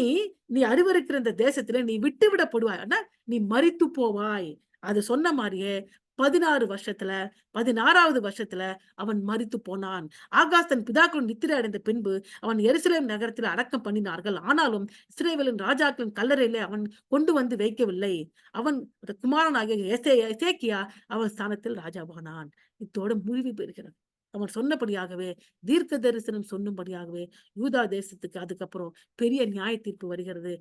நீ அறிவருக்கிற இந்த தேசத்துல நீ விட்டு விடப்படுவாய். ஆனா நீ மரித்து போவாய். அது சொன்ன மாதிரியே 16 வருஷத்துல 16வது வருஷத்துல அவன் மரித்து போனான். ஆகாஸ் தன் பிதாக்களும் நித்திரை அடைந்த பின்பு அவன் எருசலேம் நகரத்தில் அடக்கம் பண்ணினார்கள். ஆனாலும் இஸ்ரவேலின் ராஜாக்களின் கல்லறையிலே அவன் கொண்டு வந்து வைக்கவில்லை. அவன் குமாரனாகிய எசேக்கியா அவன் ஸ்தானத்தில் ராஜாவானான். இத்தோடு முடிவு பெறுகிறது. அவன் சொன்னபடியாகவே தீர்க்க தரிசனம் சொன்னபடியாகவே யூதா தேசத்துக்கு அதுக்கப்புறம் பெரிய நியாய தீர்ப்பு வருகிறது.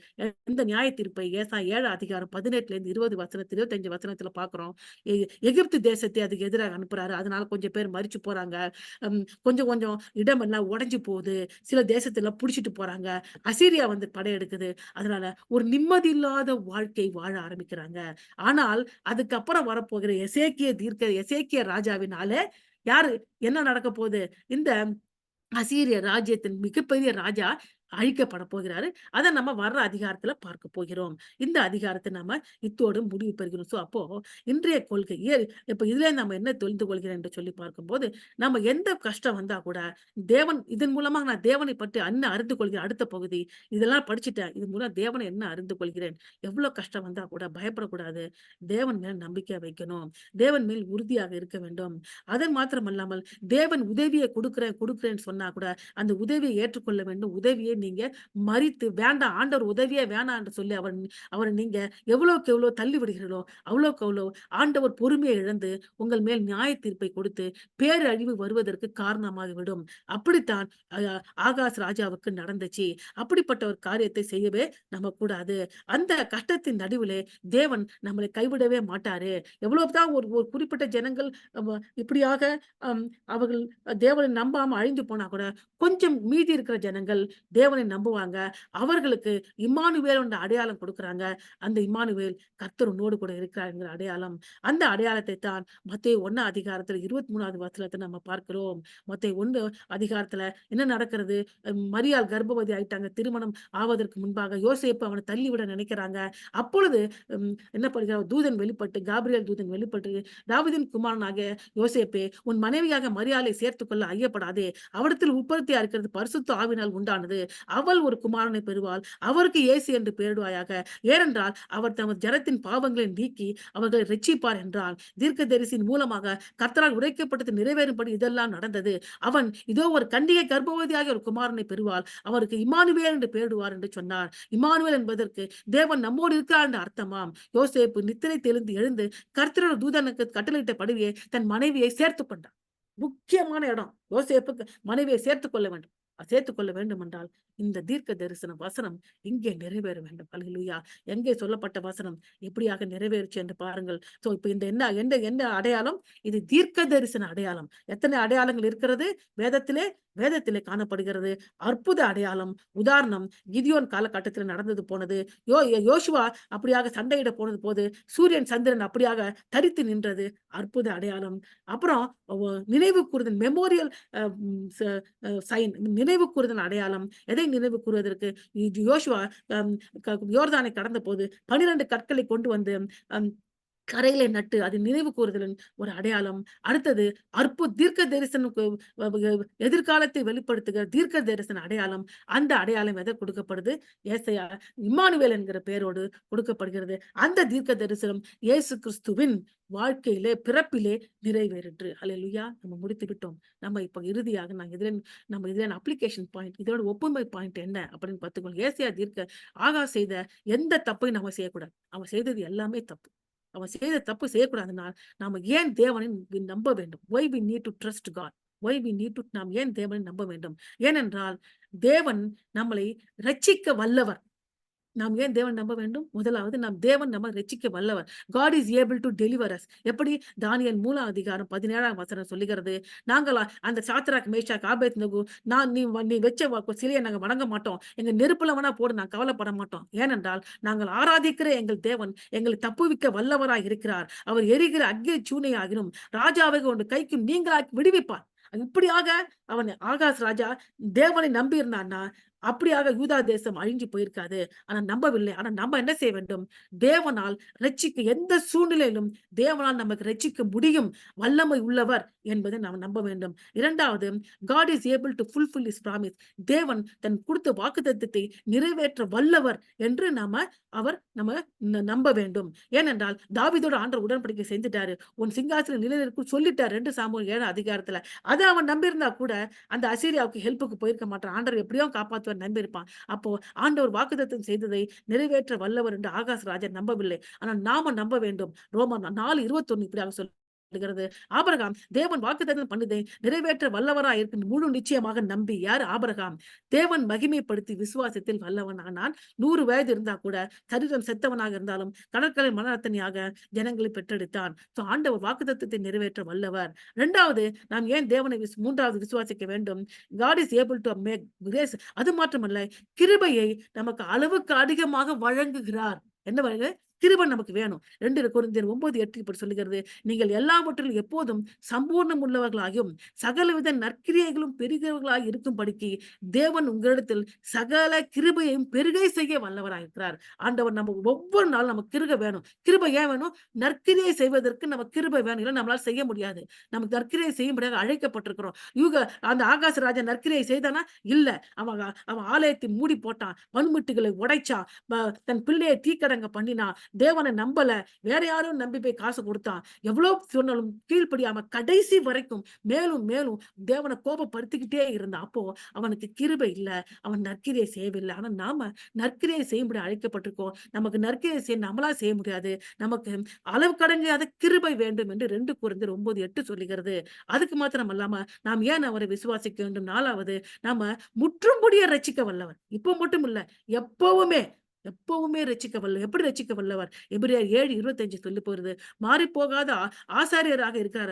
இந்த நியாய தீர்ப்பை ஏசாயா 7 அதிகாரம் 18லேருந்து 20 வசனத்துல 25 வசனத்துல பாக்குறோம். எகிப்து தேசத்தை அதுக்கு எதிராக அனுப்புறாரு. அதனால கொஞ்சம் பேர் மரிச்சு போறாங்க. கொஞ்சம் கொஞ்சம் இடம் எல்லாம் உடைஞ்சு போகுது. சில தேசத்துல புடிச்சிட்டு போறாங்க. அசீரியா வந்து படையெடுக்குது. அதனால ஒரு நிம்மதி இல்லாத வாழ்க்கை வாழ ஆரம்பிக்கிறாங்க. ஆனால் அதுக்கப்புறம் வரப்போகிற எசேக்கிய ராஜாவினால யாரு என்ன நடக்க போகுது? இந்த அசீரிய ராஜ்யத்தின் மிகப்பெரிய ராஜா அழிக்கப்பட போகிறாரு. அத நம்ம வர்ற அதிகாரத்துல பார்க்க போகிறோம். இந்த அதிகாரத்தை நம்ம இத்தோடு முடிவு பெறுகிறோம். அப்போ இன்றைய கொள்கை இப்ப இதுல நம்ம என்ன தெரிந்து கொள்கிறேன் என்று சொல்லி பார்க்கும்போது, நம்ம எந்த கஷ்டம் வந்தா கூட தேவன் இதன் மூலமா நான் தேவனை பற்றி என்ன அறிந்து கொள்கிறேன். அடுத்த பகுதி இதெல்லாம் படிச்சுட்டேன். இது மூலம் தேவனை என்ன அறிந்து கொள்கிறேன். எவ்வளவு கஷ்டம் வந்தா கூட பயப்படக்கூடாது. தேவன் மேல் நம்பிக்கை வைக்கணும். தேவன் மேல் உறுதியாக இருக்க வேண்டும். அதன் மாத்திரமல்லாமல் தேவன் உதவியை கொடுக்கிறேன்னு சொன்னா கூட அந்த உதவியை ஏற்றுக்கொள்ள வேண்டும். உதவியை நீங்க மறித்து வேண்டாம் ஆண்டவர் உதவியே வேணாம் என்று சொல்லி அவரை நீங்க எவ்வளவுக்கு எவ்வளவு தள்ளி விடுகிறீர்களோ அவ்வளவுக்கு அவ்வளவு ஆண்டவர் பொறுமையை இழந்து உங்கள் மேல் நியாய தீர்ப்பை கொடுத்து பேரழிவு வருவதற்கு காரணமாகி விடும். அப்படித்தான் ஆகாஸ் ராஜாவுக்கு நடந்துச்சு. அப்படிப்பட்ட ஒரு காரியத்தை செய்யவே நம்ம கூடாது. அந்த கஷ்டத்தின் நடுவிலே தேவன் நம்மளை கைவிடவே மாட்டாரு. எவ்வளவுதான் ஒரு ஒரு குறிப்பிட்ட ஜனங்கள் இப்படியாக அவர்கள் தேவனை நம்பாம அழிந்து போனா கூட கொஞ்சம் மீதி இருக்கிற ஜனங்கள் தேவனை நம்புவாங்க. அவர்களுக்கு இம்மானுவேல் என்ற அடையாளம் கொடுக்கிறாங்க. அந்த இம்மானுவேல் கர்த்தர் உன்னோடு கூட இருக்கிறார் அடையாளம். அந்த அடையாளத்தை தான் மத்தேயு 1 அதிகாரத்துல 23வது வசனத்தை நம்ம பார்க்கிறோம். மத்தேயு 1 அதிகாரத்துல என்ன நடக்கிறது? மரியாள் கர்ப்பவதி ஆயிட்டாங்க. திருமணம் ஆவதற்கு முன்பாக யோசேப்பு அவனை தள்ளிவிட நினைக்கிறாங்க. அப்பொழுது என்ன பண்ணுகிறார்? தூதன் வெளிப்பட்டு, காபிரியேல் தூதன் வெளிப்பட்டு, தாவீதின் குமாரனாகிய யோசேப்பே, உன் மனைவியாக மரியாளை சேர்த்துக் கொள்ள ஐயப்படாதே. அவரிடத்தில் உற்பத்தியா இருக்கிறது பரிசுத்த ஆவியினால் உண்டானது. அவள் ஒரு குமாரனை பெறுவாள். அவருக்கு இயேசு என்று பெயரிடுவாயாக. ஏனென்றால் அவர் தமது ஜனத்தின் பாவங்களை நீக்கி அவர்களை இரட்சிப்பார் என்றான். தீர்க்கதரிசியின் மூலமாக கர்த்தரால் உரைக்கப்பட்டது நிறைவேறும்படி இதெல்லாம் நடந்தது. அவன் இதோ ஒரு கன்னிகை கர்ப்பவதியாகிய ஒரு குமாரனை பெறுவாள். அவருக்கு இம்மானுவேல் என்று பெயரிடுவார் என்று சொன்னார். இம்மானுவேல் என்பதற்கு தேவன் நம்மோடு இருக்கிறார் என்று அர்த்தமாம். யோசேப்பு நித்திரை தெளிந்து எழுந்து கர்த்தரோட தூதனுக்கு கட்டளையிட்டபடியே தன் மனைவியை சேர்த்துக் கொண்டார். முக்கியமான இடம். யோசேப்புக்கு மனைவியை சேர்த்துக் கொள்ள வேண்டும். சேர்த்துக் கொள்ள வேண்டும் என்றால் இந்த தீர்க்க தரிசன வசனம் இங்கே நிறைவேற வேண்டும். அல்லேலூயா. எங்கே சொல்லப்பட்ட வசனம் எப்படியாக நிறைவேறுச்சு என்று பாருங்கள். சோ இப்ப இந்த என்ன என்ன என்ன அடையாளம்? இது தீர்க்க தரிசன அடையாளம். எத்தனை அடையாளங்கள் இருக்கிறது வேதத்திலே? வேதத்திலே காணப்படுகிறது. அற்புத அடையாளம். உதாரணம், கிதியோன் காலகட்டத்தில் நடந்தது போனது. யோசுவா அப்படியாக சண்டையிட போனது போது சூரியன் சந்திரன் அப்படியாக தரித்து நின்றது. அற்புத அடையாளம். அப்புறம் நினைவு கூறுதல், மெமோரியல் சைன், நினைவு கூறுதல் அடையாளம். எதை நினைவு கூறுவதற்கு? யோசுவா யோர்தானை கடந்த போது 12 கற்களை கொண்டு வந்து கரையிலே நட்டு அது நினைவு கூறுதலின் ஒரு அடையாளம். அடுத்தது தீர்க்க தரிசனம், எதிர்காலத்தை வெளிப்படுத்துகிற தீர்க்க தரிசன அடையாளம். அந்த அடையாளம் எதை கொடுக்கப்படுது? ஏசாயா இம்மானுவேல் என்கிற பெயரோடு கொடுக்கப்படுகிறது. அந்த தீர்க்க தரிசனம் இயேசு கிறிஸ்துவின் வாழ்க்கையிலே பிறப்பிலே நிறைவேறிற்று. அல்லேலூயா. நம்ம முடித்து விட்டோம். நம்ம இப்ப இறுதியாக நம்ம இதுல அப்ளிகேஷன் பாயிண்ட், இதோட ஒப்புமை பாயிண்ட் என்ன அப்படின்னு பார்த்துக்கோங்க. ஏசாயா ஆகாஸ் செய்த எந்த தப்பையும் நம்ம செய்யக்கூடாது. அவன் செய்தது எல்லாமே தப்பு. அவன் செய்த தப்பு செய்யக்கூடாதுன்னா நாம ஏன் தேவனை நம்ப வேண்டும்? why we need to trust God? நாம் ஏன் தேவனை நம்ப வேண்டும்? ஏனென்றால் தேவன் நம்மளை ரட்சிக்க வல்லவர். நாம் ஏன் தேவன் நம்ப வேண்டும்? முதலாவது தேவன் நம்ம ரட்சிக்க வல்லவர். God is able to deliver us. எப்படி? தானியேல் 3 அதிகாரம் 17ஆம் வசனம் சொல்லுகிறது. நாங்களா அந்த சாத்ராக், மேஷாக், ஆபேத்நேகோ, நீ வச்ச சிலையை நாங்க வணங்க மாட்டோம். எங்க நெருப்புல வேணா போடு, நாங்க கவலைப்பட மாட்டோம். ஏனென்றால் நாங்கள் ஆராதிக்கிற எங்கள் தேவன் எங்களை தப்புவிக்க வல்லவராய் இருக்கிறார். அவர் எரிகிற அக்கினி சூனையாகிலும் ராஜாவை கொண்டு கைக்கு நீங்களாக்கி விடுவிப்பார். இப்படியாக அவன் ஆகாஸ் ராஜா தேவனை நம்பி இருந்தான்னா அப்படியாக யூதா தேசம் அழிஞ்சு போயிருக்காது. ஆனா நம்பவில்லை. ஆனா நம்ம என்ன செய்ய வேண்டும்? தேவனால் ரட்சிக்க, எந்த சூழ்நிலையிலும் தேவனால் நமக்கு ரட்சிக்க முடியும், வல்லமை உள்ளவர் என்பதை நாம் நம்ப வேண்டும். இரண்டாவது, God is able to fulfill his promise. தேவன் தன் கொடுத்த வாக்குத்தத்தத்தை நிறைவேற்ற வல்லவர் என்று நம்ம நம்ப வேண்டும். ஏனென்றால் தாவீதோட ஆண்டவர் உடன்படிக்கை செஞ்சுட்டாரு. உன் சிங்காசனம் நிலைநிற்கும் சொல்லிட்டார் 2 சாமுவேல் 7 அதிகாரத்துல. அதை அவன் நம்பியிருந்தா கூட அந்த அசீரியாவுக்கு ஹெல்ப்புக்கு போயிருக்க மாட்டான். ஆண்டவர் எப்படியோ காப்பாத்து நம்பியிருப்பான். அப்போ ஆண்டவர் வாக்குத்தத்தம் செய்ததை நிறைவேற்ற வல்லவர் என்று ஆகாஸ் ராஜா நம்பவில்லை. ஆனால் நாம நம்ப வேண்டும். ரோமர் 4:21 இப்படியாக சொல்லுகிறது. ஆபிரகாம் தேவன் வாக்குத்தத்தம் பண்ணதை நிறைவேற்ற வல்லவராய் இருக்கு முழு நிச்சயமாக நம்பி. யார்? ஆபிரகாம். தேவன் மகிமைப்படுத்தி விசுவாசத்தில் வல்லவனானான். 100 வயது இருந்தா கூட சரீரம் செத்தவனாக இருந்தாலும் கடற்கரை மனரத்தனையாக ஜனங்களை பெற்றெடுத்தான். ஆண்டவர் வாக்குத்தத்தத்தை நிறைவேற்ற வல்லவர். இரண்டாவது, நாம் ஏன் தேவனை மூன்றாவது விசுவாசிக்க வேண்டும்? God is able to make grace. அது மாத்திரமல்ல, கிருபையை நமக்கு அளவுக்கு அதிகமாக வழங்குகிறார். என்ன வழங்க? கிருபை நமக்கு வேணும். 2 கொரிந்தியர் 9:8 இப்படி சொல்லுகிறது. நீங்கள் எல்லாவற்றிலும் எப்போதும் சம்பூர்ணம் உள்ளவர்களாகியும் சகலவித நற்கிரியைகளும் பெருகிறவர்களாக இருக்கும்படிக்கு தேவன் உங்களிடத்தில் சகல கிருபையையும் பெருகை செய்ய வல்லவராயிருக்கிறார். ஆண்டவர் நம்ம ஒவ்வொரு நாளும் நமக்கு கிருபை வேணும். கிருபை ஏன் வேணும்? நற்கிரியை செய்வதற்கு நமக்கு கிருபை வேணும். இல்லை நம்மளால செய்ய முடியாது. நமக்கு நற்கிரியை செய்யும்படியாக அழைக்கப்பட்டிருக்கிறோம். அந்த ஆகாச ராஜா நற்கிரியை செய்தானா? இல்ல. அவன் ஆலயத்தை மூடி போட்டான், மண்முட்டுகளை உடைச்சான், தன் பிள்ளையை தீக்கடங்க பண்ணினான், தேவனை நம்பல. வேற யாரும் நம்பி போய் காசு குடுத்தான். எவ்வளோ சொன்னாலும் கீழ்ப்படியாம கடைசி வரைக்கும் மேலும் மேலும் தேவனை கோபப்படுத்திக்கிட்டே இருந்தான். அப்போ அவனுக்கு கிருபை இல்ல. அவன் நற்கிரியை செய்யவில்லை. ஆனா நாம நற்கிரியை செய்யும்படி அழைக்கப்பட்டிருக்கோம். நமக்கு நற்கிரியை செய்ய நம்மளா செய்ய முடியாது. நமக்கு அளவு கடங்காத கிருபை வேண்டும் என்று 2 கொரிந்தியர் 9:8 சொல்லுகிறது. அதுக்கு மாத்திரம் அல்லாம நாம் ஏன் அவரை விசுவாசிக்க வேண்டும்? 4வது நாம முற்றும்படியா ரட்சிக்க வல்லவர். இப்போ மட்டும் இல்ல. எப்பவுமே எப்பவுமே ரட்சிக்க வல்ல எப்படி ரட்சிக்க வல்லவர்? எபிரெயர் 7:25 சொல்லி போகிறது. மாறிப்போகாத ஆசாரியராக இருக்கிறார்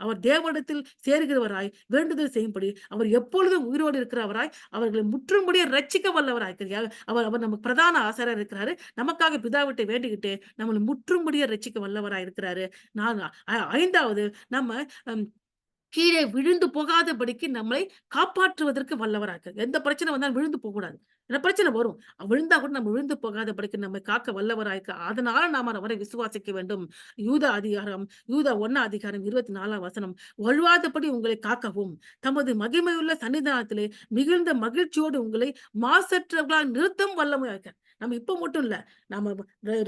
அவர் தேவனிடத்தில் சேருகிறவராய் வேண்டுதல் செய்யும்படி அவர் எப்பொழுதும் உயிரோடு இருக்கிறவராய் அவர்களை முற்றும்படியா ரட்சிக்க வல்லவராய் இருக்கிறார். அவர் அவர் நமக்கு பிரதான ஆசாரியர் இருக்கிறாரு. நமக்காக பிதாவிட்ட வேண்டிக்கிட்டு நம்மள முற்றும்படியா ரட்சிக்க வல்லவராய் இருக்கிறாரு. 5வது நம்ம ம் கீழே விழுந்து போகாதபடிக்கு நம்மை காப்பாற்றுவதற்கு வல்லவரா இருக்கார். எந்த பிரச்சனை வந்தாலும் விழுந்து போகக்கூடாது. ஏன்னா பிரச்சனை வரும். விழுந்தா கூட நம்ம விழுந்து போகாதபடிக்கு நம்மை காக்க வல்லவரா இருக்கிறார். அதனால நாம அவரை விசுவாசிக்க வேண்டும். யூதா 1 அதிகாரம் 24 வசனம். வழுவாதபடி உங்களை காக்கவும், தமது மகிமையுள்ள சன்னிதானத்திலே மிகுந்த மகிழ்ச்சியோடு உங்களை மாசற்றவர்களாய் நிறுத்தும் வல்லமையா இருக்கார். நம்ம இப்ப மட்டும் இல்ல. நம்ம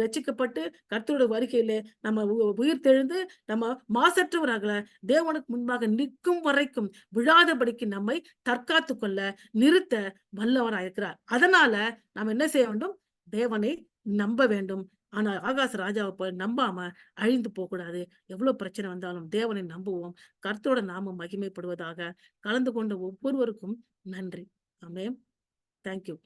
ரட்சிக்கப்பட்டு கர்த்தருடைய வருகையிலே நம்ம உயிர்த்தெழுந்து நம்ம மாசற்றவர்கள தேவனுக்கு முன்பாக நிற்கும் வரைக்கும் விழாதபடிக்கு நம்மை தற்காத்துக் கொள்ள, நிறுத்த வல்லவராயிருக்கிறார். அதனால நாம் என்ன செய்ய வேண்டும்? தேவனை நம்ப வேண்டும். ஆனா ஆகாச ராஜாவ போல நம்பாம அழிந்து போகக்கூடாது. எவ்வளவு பிரச்சனை வந்தாலும் தேவனை நம்புவோம். கர்த்தரோட நாமம் மகிமைப்படுவதாக. கலந்து கொண்ட ஒவ்வொருவருக்கும் நன்றி. ஆமென். Thank you.